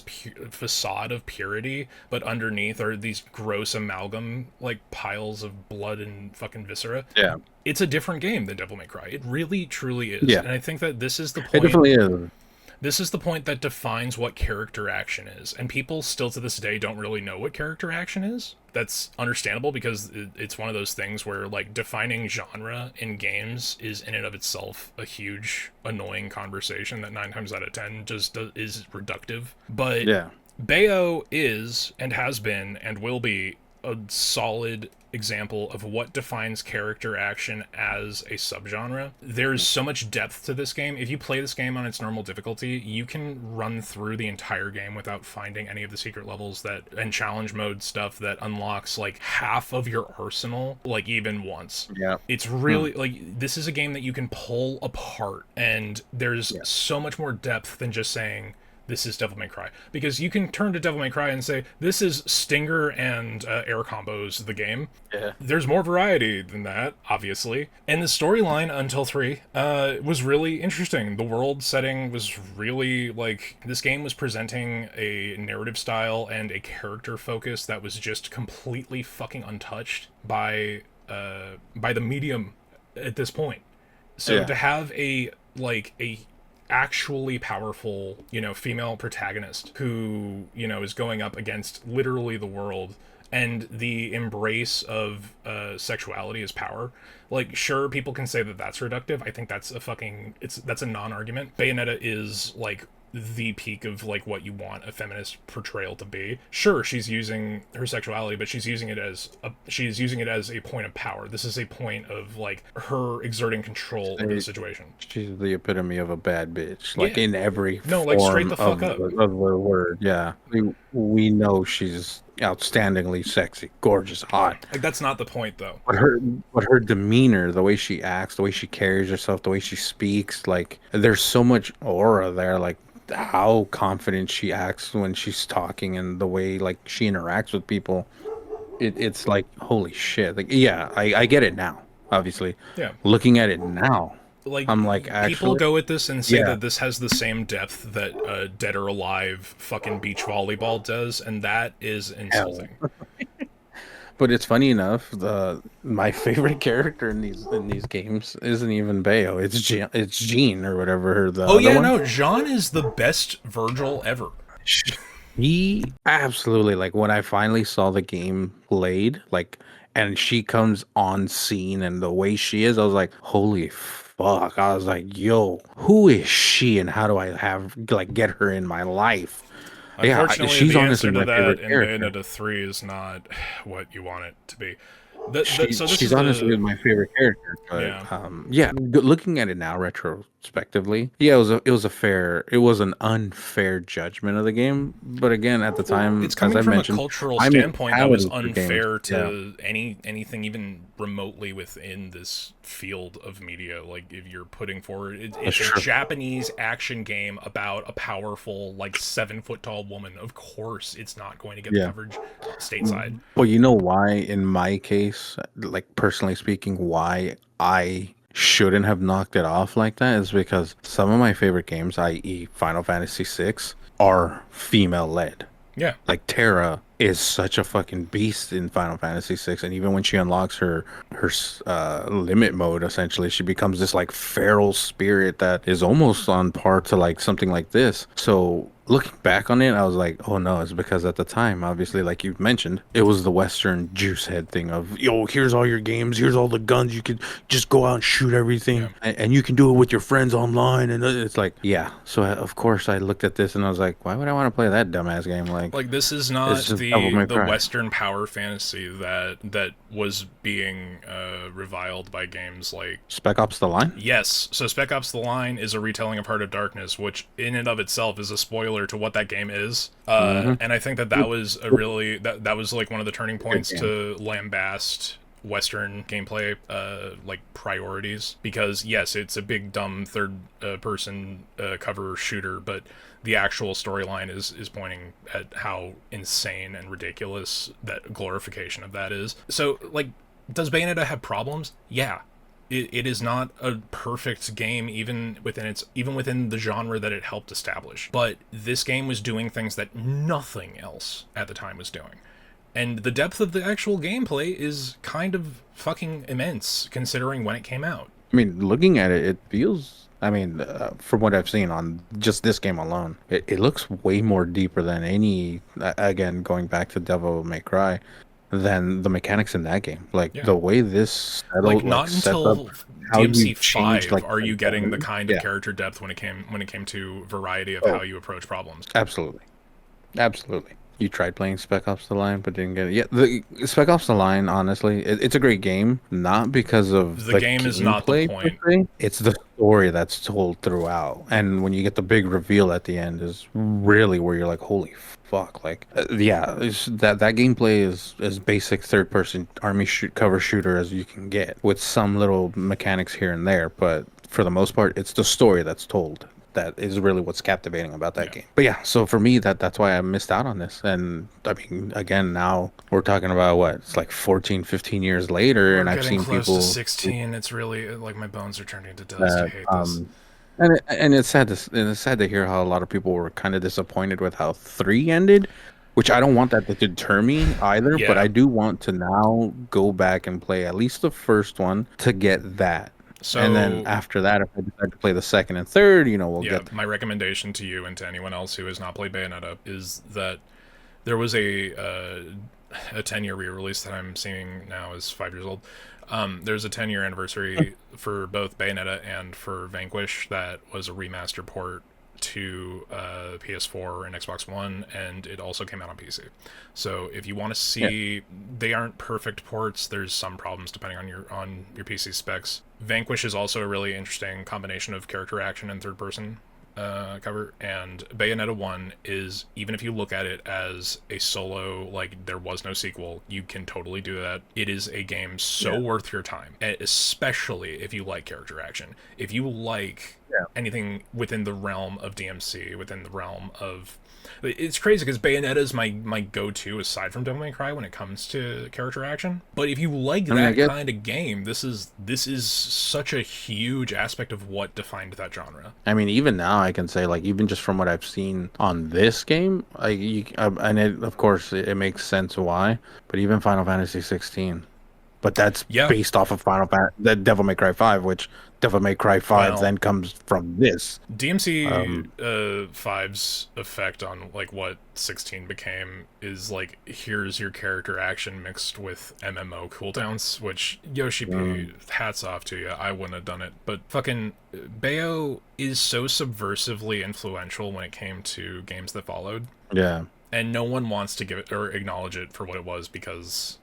facade of purity, but underneath are these gross amalgam like piles of blood and fucking viscera. yeah, It's a different game than Devil May Cry. It really truly is. yeah. And I think that this is the It point. definitely is. This is the point that defines what character action is. And people still to this day don't really know what character action is. That's understandable because it's one of those things where like defining genre in games is in and of itself a huge annoying conversation that 9 times out of 10 just is reductive. But Yeah, Bayo is and has been and will be a solid example of what defines character action as a subgenre. There's so much depth to this game. If you play this game on its normal difficulty, you can run through the entire game without finding any of the secret levels that and challenge mode stuff that unlocks like half of your arsenal like even once. yeah, It's mm, really like this is a game that you can pull apart and there's yeah, so much more depth than just saying this is Devil May Cry. Because you can turn to Devil May Cry and say, this is Stinger and air combos, the game. yeah, There's more variety than that, obviously. And the storyline until 3 was really interesting. The world setting was really, like, this game was presenting a narrative style and a character focus that was just completely fucking untouched by the medium at this point. So yeah, to have a actually powerful, female protagonist who, is going up against literally the world and the embrace of sexuality as power. Like, sure, people can say that that's reductive. I think that's a non-argument. Bayonetta is like the peak of like what you want a feminist portrayal to be. Sure, she's using her sexuality, but she's using it as a point of power. This is a point of like her exerting control over the situation. she's the epitome of a bad bitch, like Yeah. in every No, like straight form the fuck up. of the word. Yeah, we know she's outstandingly sexy, gorgeous, hot. Like that's not the point though. But her demeanor, the way she acts, the way she carries herself, the way she speaks, like there's so much aura there, like how confident she acts when she's talking and the way like she interacts with people. It's like holy shit. Like yeah, I get it now. Obviously, Yeah. looking at it now, Like I'm like people actually, go at this and say yeah. that this has the same depth that Dead or Alive fucking beach volleyball does, and that is Hell. insulting. But it's funny enough, the my favorite character in these games isn't even Bayo. It's Jean or whatever the Oh other yeah, one. no, Jean is the best Virgil ever. He absolutely, like when I finally saw the game played, like, and she comes on scene and the way she is, I was like, holy fuck. I was like, yo, who is she and how do I have like get her in my life? Yeah, Unfortunately, she's the honestly answer to my that favorite in character. Bayonetta 3 is not what you want it to be. So this She's is honestly the my favorite character, yeah. but yeah, looking at it now retrospectively, yeah, it was an unfair judgment of the game. But again, at the Well, time, it's as coming I from a mentioned, cultural I'm a standpoint that was paladin for games. unfair Yeah, to anything even remotely within this field of media. Like if you're putting forward, that's it's a true. Japanese action game about a powerful like 7 foot tall woman. Of course, it's not going to get the Yeah. coverage stateside. Well, you know why, in my case, like personally speaking, why I shouldn't have knocked it off like that is because some of my favorite games, i.e., Final Fantasy VI, are female led. Yeah. Like Terra is such a fucking beast in Final Fantasy VI, and even when she unlocks her limit mode, essentially, she becomes this like feral spirit that is almost on par to like something like this. So looking back on it, I was like, oh no, it's because at the time, obviously, like you mentioned, it was the Western juice head thing of, yo, here's all your games, here's all the guns, you could just go out and shoot Yeah. everything, and you can do it with your friends online, and it's like, yeah. So of course I looked at this and I was like, why would I want to play that dumbass game? Like, Like, this is it's not just Devil May the Cry. Western power fantasy that was being reviled by games like. Spec Ops: The Line. Yes, so Spec Ops: The Line is a retelling of Heart of Darkness, which in and of itself is a spoiler to what that game is. Mm-hmm. And I think that was a really that was like one of the turning Good points game. to lambast Western gameplay like priorities, because yes, it's a big dumb third person cover shooter, but the actual storyline is pointing at how insane and ridiculous that glorification of that is. So like, does Bayonetta have problems? Yeah, it is not a perfect game even within the genre that it helped establish. But this game was doing things that nothing else at the time was doing. And the depth of the actual gameplay is kind of fucking immense considering when it came out. I mean, looking at it, it feels. I mean, from what I've seen on just this game alone, it looks way more deeper than any. Again, going back to Devil May Cry, than the mechanics in that game. Like Yeah. the way this Like, settled, like not sets up until how you DMC change 5 like are you getting the identity. kind of Yeah. character depth when it came to variety of how Oh, you approach problems. absolutely. Absolutely. You tried playing Spec Ops: The Line, but didn't get it. Yeah, the Spec Ops: The Line, honestly, it's a great game, not because of The the game is not the gameplay per point. se. It's the story that's told throughout. And when you get the big reveal at the end is really where you're like, holy fuck. Like, yeah, that gameplay is as basic third person army cover shooter as you can get with some little mechanics here and there, but for the most part, it's the story that's told that is really what's captivating about that Yeah. game. But yeah, so for me, that's why I missed out on this. And I mean, again, now we're talking about what? It's like 14, 15 years later, We're and I've getting seen close to people 16. It's really like my bones are turning to dust. I that hate this. and it's sad to hear how a lot of people were kind of disappointed with how 3 ended, which I don't want that to deter me either, but Yeah. I do want to now go back and play at least the first one to get that. And then So, after that, if I decide to play the second and third, we'll yeah, get my recommendation to you and to anyone else who has not played Bayonetta is that there was a 10-year re-release that I'm seeing now is 5 years old. There's a 10-year anniversary for both Bayonetta and for Vanquish that was a remaster port to PS4 and Xbox One, and it also came out on PC. So if you want to yeah. see, they aren't perfect ports. There's some problems depending on your PC specs. Vanquish is also a really interesting combination of character action and third person cover, and Bayonetta 1 is, even if you look at it as a solo, like there was no sequel, you can totally do that. It is a game so Yeah. worth your time, especially if you like character action. If you like Yeah. anything within the realm of DMC, within the realm of, it's crazy because Bayonetta is my go-to aside from Devil May Cry when it comes to character action. But if you like I mean, I that guess. kind of game, this is such a huge aspect of what defined that genre. I mean, even now, I can say, like, even just from what I've seen on this game, and it, of course, it makes sense why. But even Final Fantasy 16, but that's Yeah, based off of the Devil May Cry 5, which Devil May Cry 5 well, then comes from this. DMC Um, 5's effect on like what 16 became is like, here's your character action mixed with MMO cooldowns, which Yoshi P, mm, hats off to you. I wouldn't have done it, but fucking Bayo is so subversively influential when it came to games that followed, yeah, and no one wants to give it or acknowledge it for what it was because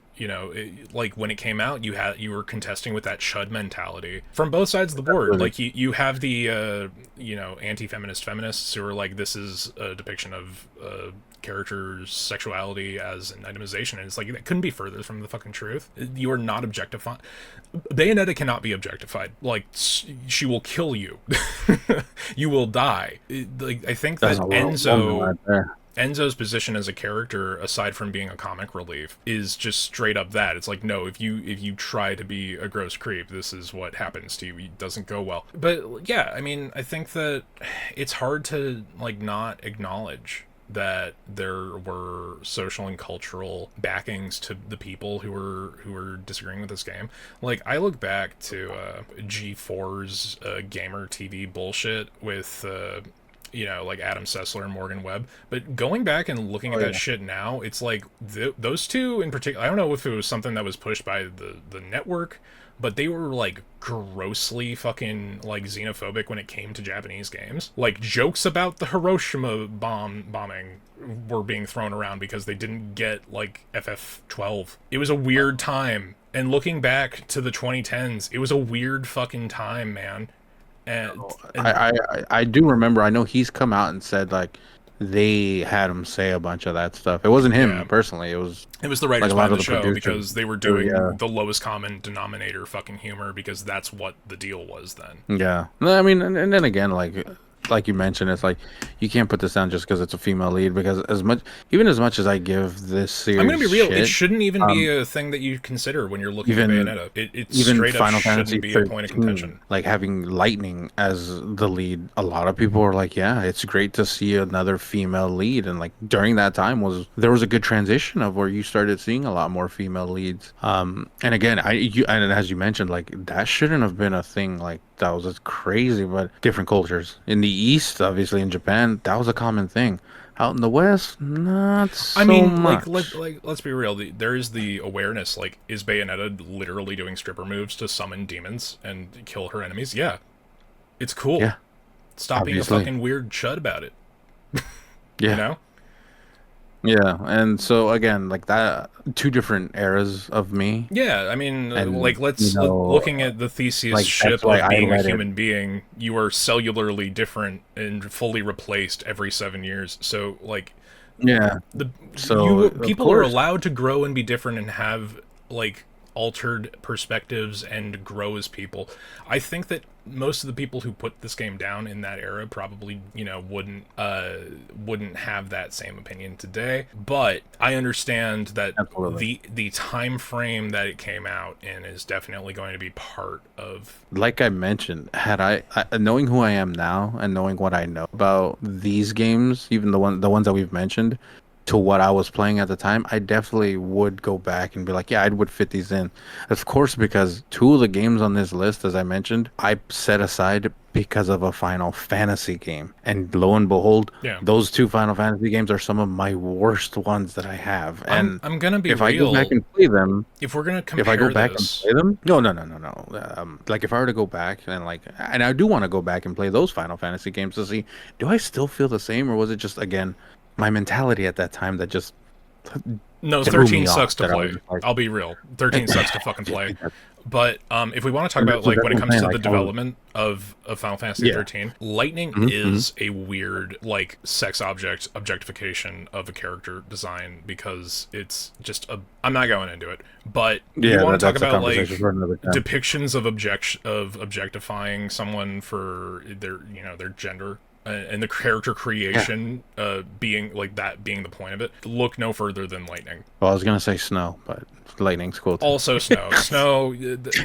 like when it came out, you were contesting with that chud mentality from both sides of the board. absolutely. Like you have the anti-feminist feminists who are like, this is a depiction of characters' sexuality as an itemization, and it's like that couldn't be further from the fucking truth. You are not objectifying. Bayonetta cannot be objectified. Like, she will kill you. You will die. Like, I think That's that a woman right there. Enzo's position as a character, aside from being a comic relief, is just straight up that. It's like, no, if you try to be a gross creep, this is what happens to you. It doesn't go well. But yeah, I mean, I think that it's hard to like not acknowledge that there were social and cultural backings to the people who were disagreeing with this game. Like I look back to G4's gamer TV bullshit with like Adam Sessler and Morgan Webb. But going back and looking Oh at that yeah. shit now, it's like those two in particular. I don't know if it was something that was pushed by the network, but they were like grossly fucking like xenophobic when it came to Japanese games. Like jokes about the Hiroshima bombing were being thrown around because they didn't get like FF12. It was a weird time. And looking back to the 2010s, it was a weird fucking time, man. And I do remember. I know he's come out and said like they had him say a bunch of that stuff. It wasn't yeah, him personally. It was it was the like writers a lot behind of the the show producers. because they were Oh, yeah, doing the lowest common denominator fucking humor because that's what the deal was then. yeah. No, I mean, and then again, like you mentioned, it's like you can't put this down just because it's a female lead. Because even as much as I give this I'm gonna series be real. It shit, shouldn't even be um, a thing that you consider when you're looking at even Bayonetta. It even straight up Final shouldn't Fantasy be a point of 13, contention. like having Lightning as the lead, a lot of people are like, yeah, it's great to see another female lead. And like during that time there was a good transition of where you started seeing a lot more female leads. And again, and as you mentioned, like that shouldn't have been a thing. Like that was just crazy, but different cultures in the East, obviously in Japan, that was a common thing. Out in the West, not I so mean, much. let's be real. There is the awareness. Like, is Bayonetta literally doing stripper moves to summon demons and kill her enemies? Yeah, it's cool. Yeah, Stop being a obviously. fucking weird chud about it. You Yeah. know? Yeah, and so again, like that, two different eras of me, Yeah, I mean, and like looking at the Theseus like that's ship why of I being a let it. human being, you are cellularly different and fully replaced every 7 years. So like Yeah, the so you of people are course, allowed to grow and be different and have like altered perspectives and grow as people. I think that most of the people who put this game down in that era probably wouldn't have that same opinion today, but I understand that absolutely. the time frame that it came out in is definitely going to be part of. Like I mentioned, had knowing who I am now and knowing what I know about these games, even the ones that we've mentioned, to what I was playing at the time, I definitely would go back and be like, yeah, I would fit these in. Of course, because two of the games on this list, as I mentioned, I set aside because of a Final Fantasy game. And lo and behold, Yeah, those two Final Fantasy games are some of my worst ones that I have. i'm And i'm gonna be if I go back real. and play them, If we're gonna if I go compare back and this, play them, no, no, no, no, no. Like if I were to go back and and I do want to go back and play those Final Fantasy games to see, do I still feel the same, or was it just again my mentality at that time that just no, threw 13 me sucks off? to That I was play. just like, I'll be real. 13 sucks to fucking play. and But if we want to talk about that's what like when it I'm comes saying. to Like the I was, development of Final Fantasy yeah, 13, Lightning hmm is a weird like sex objectification of a character design because it's just a. I'm not going into it, but you yeah. want to talk That's a about conversation like for another time. depictions of objectifying someone for their gender and the character Yeah. creation being like that being the point of it. Look no further than Lightning. Well, I was gonna say snow, but lightning's cool too. Also, Snow.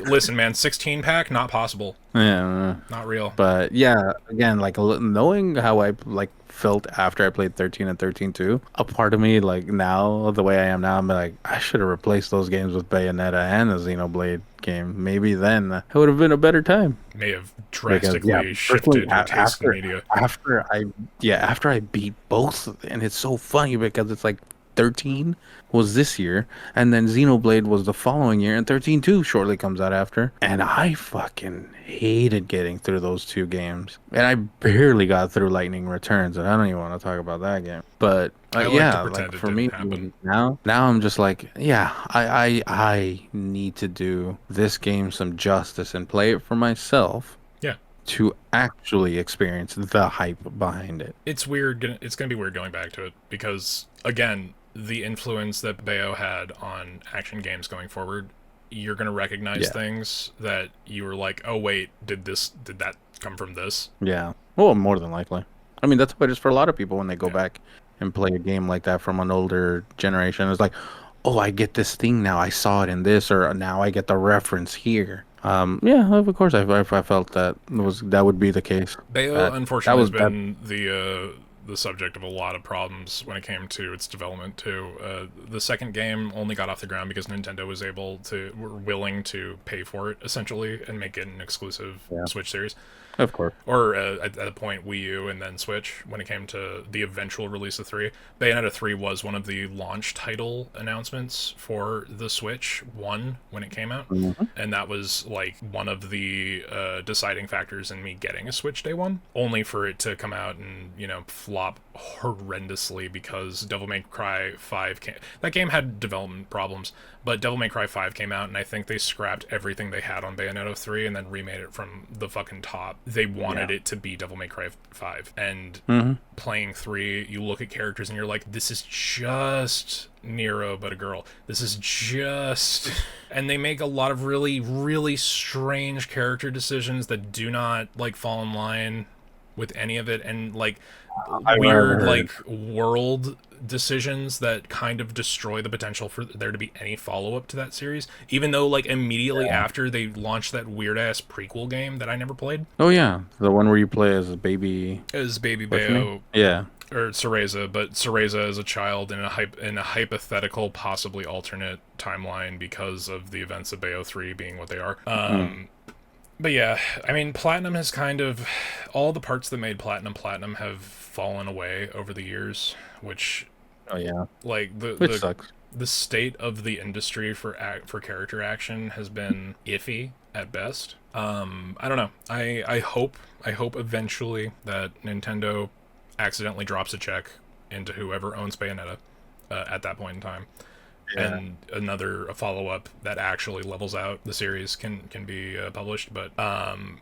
Listen, man, 16 pack, not possible. Yeah. Not real. But yeah, again, like knowing how I like felt after I played 13 and 13 too, a part of me like now the way I am now, I'm like I should have replaced those games with Bayonetta and the Xenoblade game. Maybe then it would have been a better time. May have Because yeah, drastically personally, shifted your taste in media. after I yeah after I beat both, and it's so funny because it's like 13 was this year, and then Xenoblade was the following year, and 13 too shortly comes out after, and I fucking hated getting through those two games, and I barely got through Lightning Returns, and I don't even want to talk about that game, but. I like to Yeah, like pretend it for didn't me happen. now I'm just like, yeah, I need to do this game some justice and play it for myself Yeah, to actually experience the hype behind it. it's weird. It's gonna be weird going back to it because again, the influence that Bayo had on action games going forward, you're gonna recognize Yeah. things that you were like, oh wait, did that come from this? Yeah. Well, more than likely. I mean, that's what it is for a lot of people when they go Yeah. back and play a game like that from an older generation. It's like, oh, I get this thing now. I saw it in this, or now I get the reference here. Yeah, of course, I felt that would be the case. Bayo That unfortunately has that. been the subject of a lot of problems when it came to its development too. The second game only got off the ground because Nintendo were willing to pay for it essentially and make it an exclusive Yeah, Switch series, of course. or at the point Wii U and then Switch when it came to the eventual release of 3. Bayonetta 3 was one of the launch title announcements for the Switch 1 when it came out, and that was like one of the deciding factors in me getting a Switch day one, only for it to come out and, you know, flop horrendously because Devil May Cry 5 came. That game had development problems, but Devil May Cry 5 came out and I think they scrapped everything they had on Bayonetta 3 and then remade it from the fucking top. They wanted it to be Devil May Cry 5, and playing 3, you look at characters and you're like, this is just Nero but a girl. This is just... And they make a lot of really, really strange character decisions that do not, like, fall in line with any of it, and, like, weird, like, world decisions that kind of destroy the potential for there to be any follow-up to that series, even though, like, immediately after they launched that weird-ass prequel game that I never played. Oh yeah, the one where you play as a baby... As Baby Bayo. Yeah. Or Cereza, but Cereza as a child in a hypothetical, possibly alternate timeline because of the events of Bayo 3 being what they are. But yeah, I mean, Platinum has kind of... All the parts that made Platinum have fallen away over the years, which... Oh yeah. Like, Which sucks. The state of the industry for character action has been iffy at best. I don't know. I hope eventually that Nintendo accidentally drops a check into whoever owns Bayonetta at that point in time. Yeah. And a follow-up that actually levels out the series can be published, but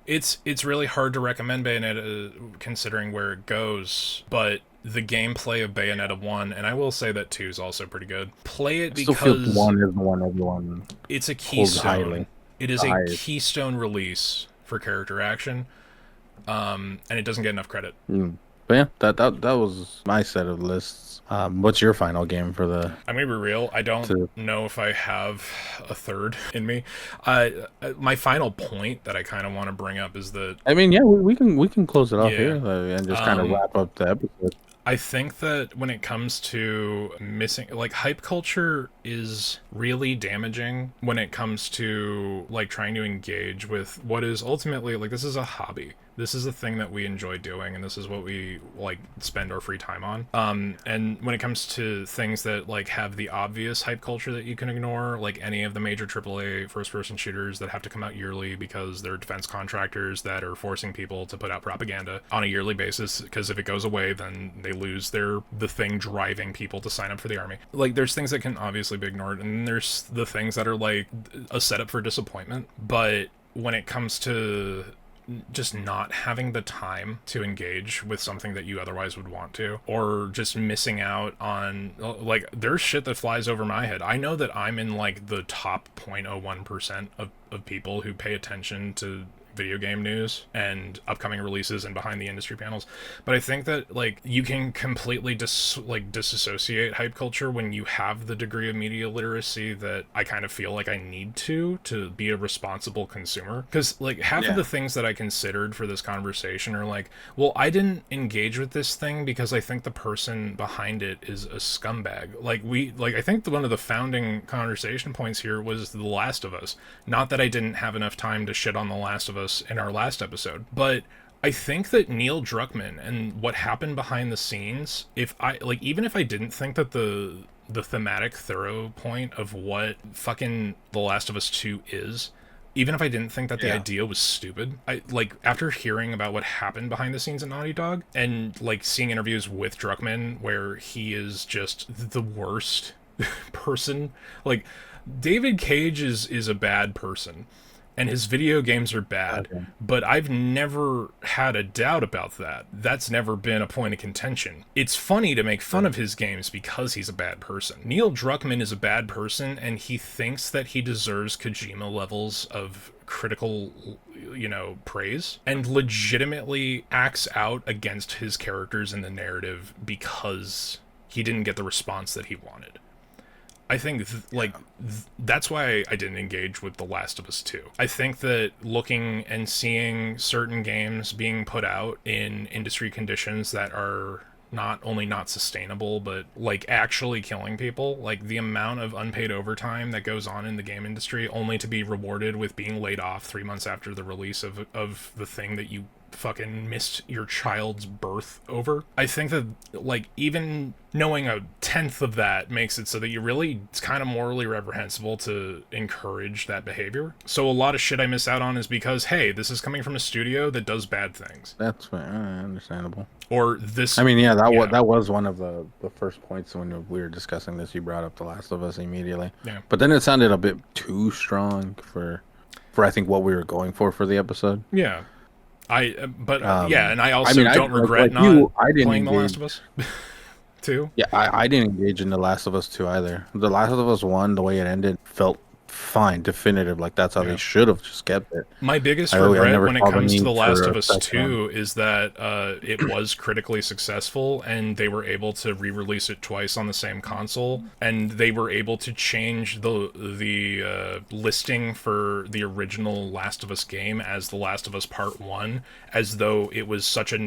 it's really hard to recommend Bayonetta considering where it goes, but the gameplay of Bayonetta 1, and I will say that 2 is also pretty good. Play it because... I still feel 1 is the one everyone it's a keystone. It is a keystone release for character action, and it doesn't get enough credit. But yeah, that was my set of lists. What's your final game for the... I'm gonna be real. I don't know if I have a third in me. My final point that I kind of want to bring up is that... I mean, yeah, we can close it off here and just kind of wrap up the episode. I think that when it comes to missing, like, hype culture is really damaging when it comes to, like, trying to engage with what is ultimately, like, this is a hobby. This is a thing that we enjoy doing, and this is what we, like, spend our free time on. And when it comes to things that, like, have the obvious hype culture that you can ignore, like any of the major AAA first-person shooters that have to come out yearly because they're defense contractors that are forcing people to put out propaganda on a yearly basis, because if it goes away, then they lose the thing driving people to sign up for the army. Like, there's things that can obviously be ignored, and there's the things that are, like, a setup for disappointment. But when it comes to just not having the time to engage with something that you otherwise would want to, or just missing out on, like, there's shit that flies over my head. I know that I'm in, like, the top 0.01% of people who pay attention to video game news and upcoming releases and behind the industry panels, but I think that, like, you can completely disassociate hype culture when you have the degree of media literacy that I kind of feel like I need to be a responsible consumer. Because, like, half of the things that I considered for this conversation are like, well, I didn't engage with this thing because I think the person behind it is a scumbag. I think one of the founding conversation points here was The Last of Us. Not that I didn't have enough time to shit on The Last of Us in our last episode, but I think that Neil Druckmann and what happened behind the scenes, even if I didn't think that the thematic thorough point of what fucking The Last of Us 2 is, even if I didn't think that the idea was stupid, after hearing about what happened behind the scenes at Naughty Dog and, like, seeing interviews with Druckmann where he is just the worst person, like, David Cage is a bad person. And his video games are bad, but I've never had a doubt about that. That's never been a point of contention. It's funny to make fun of his games because he's a bad person. Neil Druckmann is a bad person, and he thinks that he deserves Kojima levels of critical, praise, and legitimately acts out against his characters in the narrative because he didn't get the response that he wanted. I think, that's why I didn't engage with The Last of Us 2. I think that looking and seeing certain games being put out in industry conditions that are not only not sustainable, but like actually killing people. Like the amount of unpaid overtime that goes on in the game industry, only to be rewarded with being laid off 3 months after the release of the thing that you fucking missed your child's birth over. I think that like even knowing a tenth of that makes it so that you really, it's kind of morally reprehensible to encourage that behavior. So a lot of shit I miss out on is because, hey, this is coming from a studio that does bad things. That's understandable. Or this. I mean, yeah, Yeah. that was one of the first points when we were discussing this. You brought up The Last of Us immediately, Yeah. but then it sounded a bit too strong for I think what we were going for the episode. Yeah. Yeah, and I I also mean, don't regret like not you, I didn't playing The Last engage. of Us too. Yeah, I didn't engage in The Last of Us 2 either. The Last of Us 1, the way it ended, felt fine, definitive. Like that's how they Yeah. should have just kept it. My biggest I regret never when it saw the comes to need The for Last of a Us second one. 2 is that it was critically successful and they were able to re-release it twice on the same console, and they were able to change the listing for the original Last of Us game as The Last of Us Part 1, as though it was such a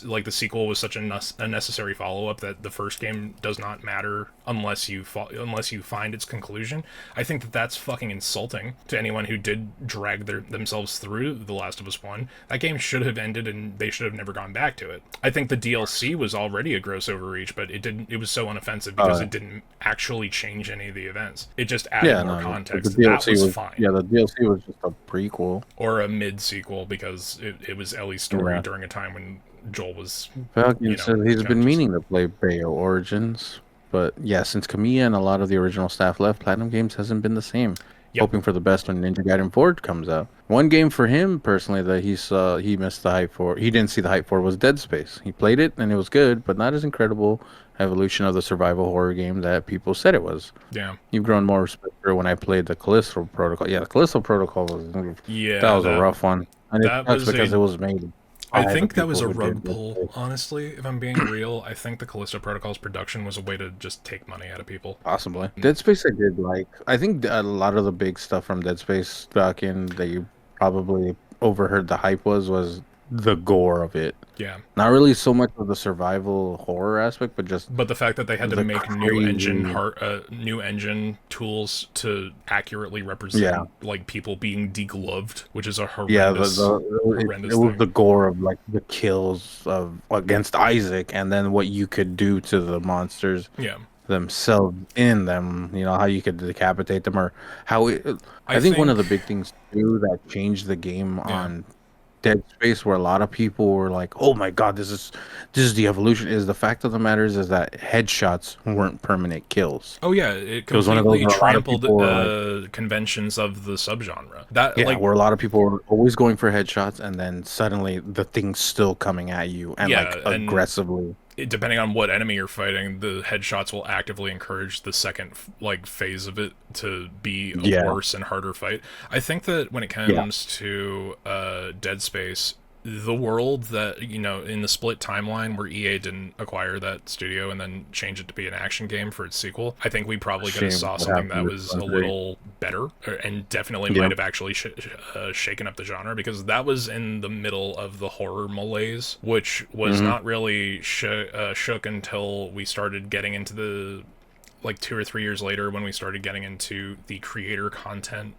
like the sequel was such a necessary follow-up that the first game does not matter unless you find its conclusion. I think that that's fucking insulting to anyone who did drag themselves through The Last of Us 1. That game should have ended and they should have never gone back to it. I think the DLC was already a gross overreach, but it was so unoffensive because it didn't actually change any of the events. It just added more context. The That DLC was was fine. yeah, the DLC was just a prequel. Or a mid-sequel because it was Ellie's story Yeah. during a time when Joel was, Falcon said he's been challenges. meaning to play Bayo Origins, but yeah, since Kamiya and a lot of the original staff left, Platinum Games hasn't been the same. Yep. Hoping for the best when Ninja Gaiden 4 comes out. One game for him personally that he missed the hype for. He didn't see the hype for was Dead Space. He played it and it was good, but not as incredible evolution of the survival horror game that people said it was. Yeah. You've grown more respect for it when I played the Callisto Protocol. Yeah, the Callisto Protocol was Yeah. that was a rough one, and it that sucks was because a it was made. I by the think that was a people who rug did Dead pull, Space. honestly, if I'm being real. I think the Callisto Protocol's production was a way to just take money out of people. Possibly. Dead Space I did like. I think a lot of the big stuff from Dead Space back in that you probably overheard the hype was the gore of it. Yeah. Not really so much of the survival horror aspect, but just But the fact that they had to the make crazy- new engine tools to accurately represent Yeah. like people being degloved, which is a yeah, horrendous, it was thing. the gore of like the kills of against Isaac, and then what you could do to the monsters Yeah. themselves in them. You know how you could decapitate them, or how it, I think one of the big things too that changed the game on Dead Space, where a lot of people were like, "Oh my God, this is the evolution." Is the fact of the matter is that headshots weren't permanent kills. Oh yeah, it was one of those completely where a lot of trampled people were conventions of the subgenre. That Yeah, like where a lot of people were always going for headshots, and then suddenly the thing's still coming at you and Yeah, like and aggressively. depending on what enemy you're fighting, the headshots will actively encourage the second like phase of it to be a Yeah. worse and harder fight. I think that when it comes to Dead Space, the world that in the split timeline where EA didn't acquire that studio and then change it to be an action game for its sequel, I think we probably could have Shame saw what something that happened was with a 3. little better, and definitely Yeah. might have actually shaken up the genre, because that was in the middle of the horror malaise, which was not really shook until we started getting into the like 2 or 3 years later, when we started getting into the creator content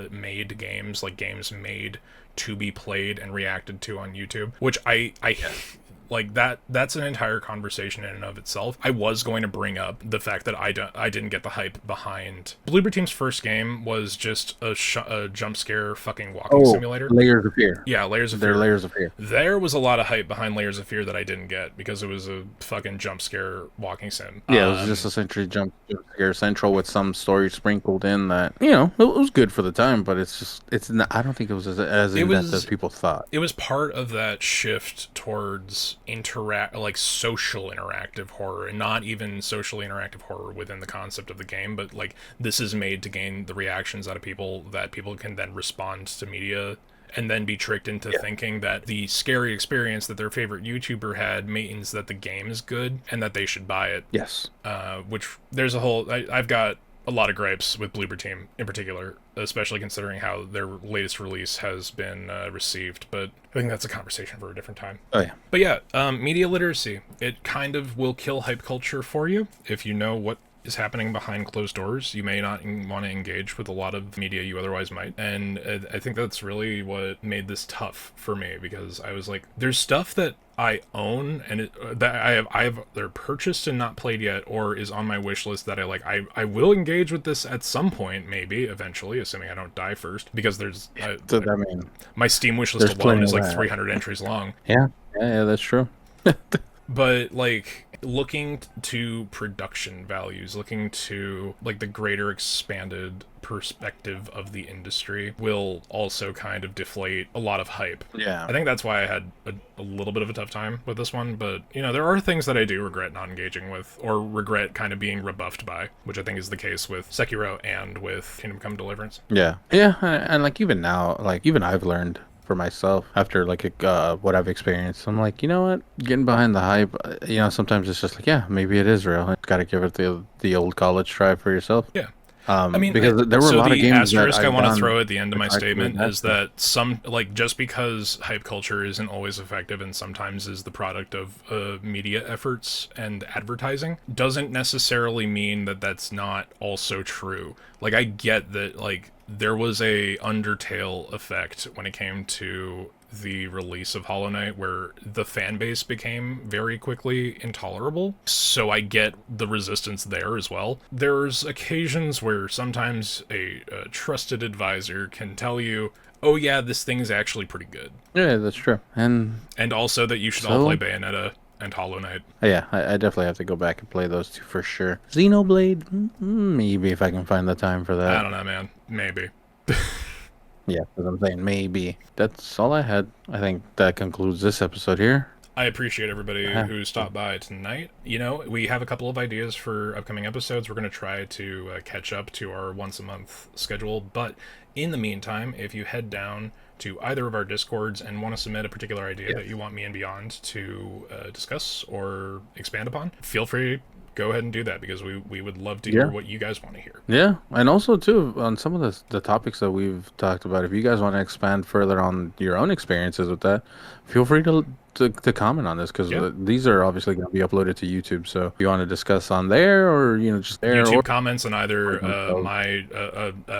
made games, like games made to be played and reacted to on YouTube, which I like that's an entire conversation in and of itself. I was going to bring up the fact that I didn't get the hype behind Bloober Team's first game was just a jump scare fucking walking simulator. Layers of Fear. Yeah, Layers of They're Fear. Layers of Fear. There was a lot of hype behind Layers of Fear that I didn't get because it was a fucking jump scare walking sim. Yeah, it was just essentially jump scare central with some story sprinkled in that it was good for the time, but it's not. I don't think it was as in depth as people thought. It was part of that shift towards social interactive horror, and not even socially interactive horror within the concept of the game, but like this is made to gain the reactions out of people that people can then respond to media and then be tricked into thinking that the scary experience that their favorite YouTuber had means that the game is good and that they should buy it. Yes. Which there's a whole I've got a lot of gripes with Bloober Team in particular especially considering how their latest release has been received. But I think that's a conversation for a different time. Oh yeah. But yeah, media literacy. It kind of will kill hype culture for you if you know what is happening behind closed doors. You may not want to engage with a lot of media you otherwise might. And I think that's really what made this tough for me, because I was like, there's stuff that I own and that I have either purchased and not played yet, or is on my wish list that I will engage with this at some point, maybe eventually, assuming I don't die first, because there's So I mean, my Steam wish list there's alone plenty is of like that. 300 entries long. Yeah, yeah, that's true. But like looking to production values, looking to like the greater expanded perspective of the industry will also kind of deflate a lot of hype. Yeah. I think that's why I had a little bit of a tough time with this one, but you know, there are things that I do regret not engaging with, or regret kind of being rebuffed by, which I think is the case with Sekiro and with Kingdom Come Deliverance. Yeah, yeah, and like even now, like even I've learned for myself after like what I've experienced. I'm like, you know what, getting behind the hype, sometimes it's just like, yeah, maybe it is real. You got to give it the old college try for yourself. Yeah. I mean, Because there were a so lot of the games that asterisk I I've want to done throw at the end of my that actually statement is had to. that like, just because hype culture isn't always effective and sometimes is the product of media efforts and advertising, doesn't necessarily mean that that's not also true. Like, I get that, like, there was a Undertale effect when it came to the release of Hollow Knight, where the fan base became very quickly intolerable. So I get the resistance there as well. There's occasions where sometimes a trusted advisor can tell you, oh yeah, this thing is actually pretty good. Yeah, that's true. And And also that you should all so, play Bayonetta and Hollow Knight. yeah, I definitely have to go back and play those two for sure. Xenoblade, maybe if I can find the time for I that. don't know, man. Maybe. Yeah, because I'm saying maybe. That's all I had. I think that concludes this episode here. I appreciate everybody Yeah. who stopped by tonight. You know, we have a couple of ideas for upcoming episodes. We're going to try to catch up to our once a month schedule. But in the meantime, if you head down to either of our Discords and want to submit a particular idea that you want me and Beyond to discuss or expand upon, feel free. Go ahead and do that, because we would love to hear Yeah. what you guys want to hear. Yeah, and also too on some of the topics that we've talked about. If you guys want to expand further on your own experiences with that, feel free to comment on this, because Yeah. these are obviously going to be uploaded to YouTube. So if you want to discuss on there, or just there, or YouTube comments on either themselves. my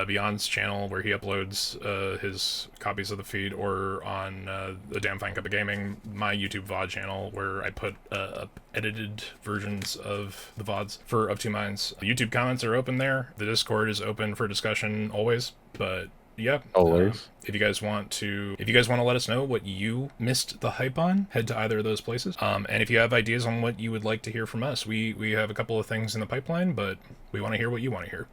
Beyond's channel, where he uploads his copies of the feed, or on the Damn Fine Cup of Gaming, my YouTube VOD channel, where I put up edited versions of the VODs for Up to Minds. The YouTube comments are open there. The Discord is open for discussion always. But yeah, Always. if you guys want to let us know what you missed the hype on, head to either of those places. And if you have ideas on what you would like to hear from us, we have a couple of things in the pipeline, but we want to hear what you want to hear.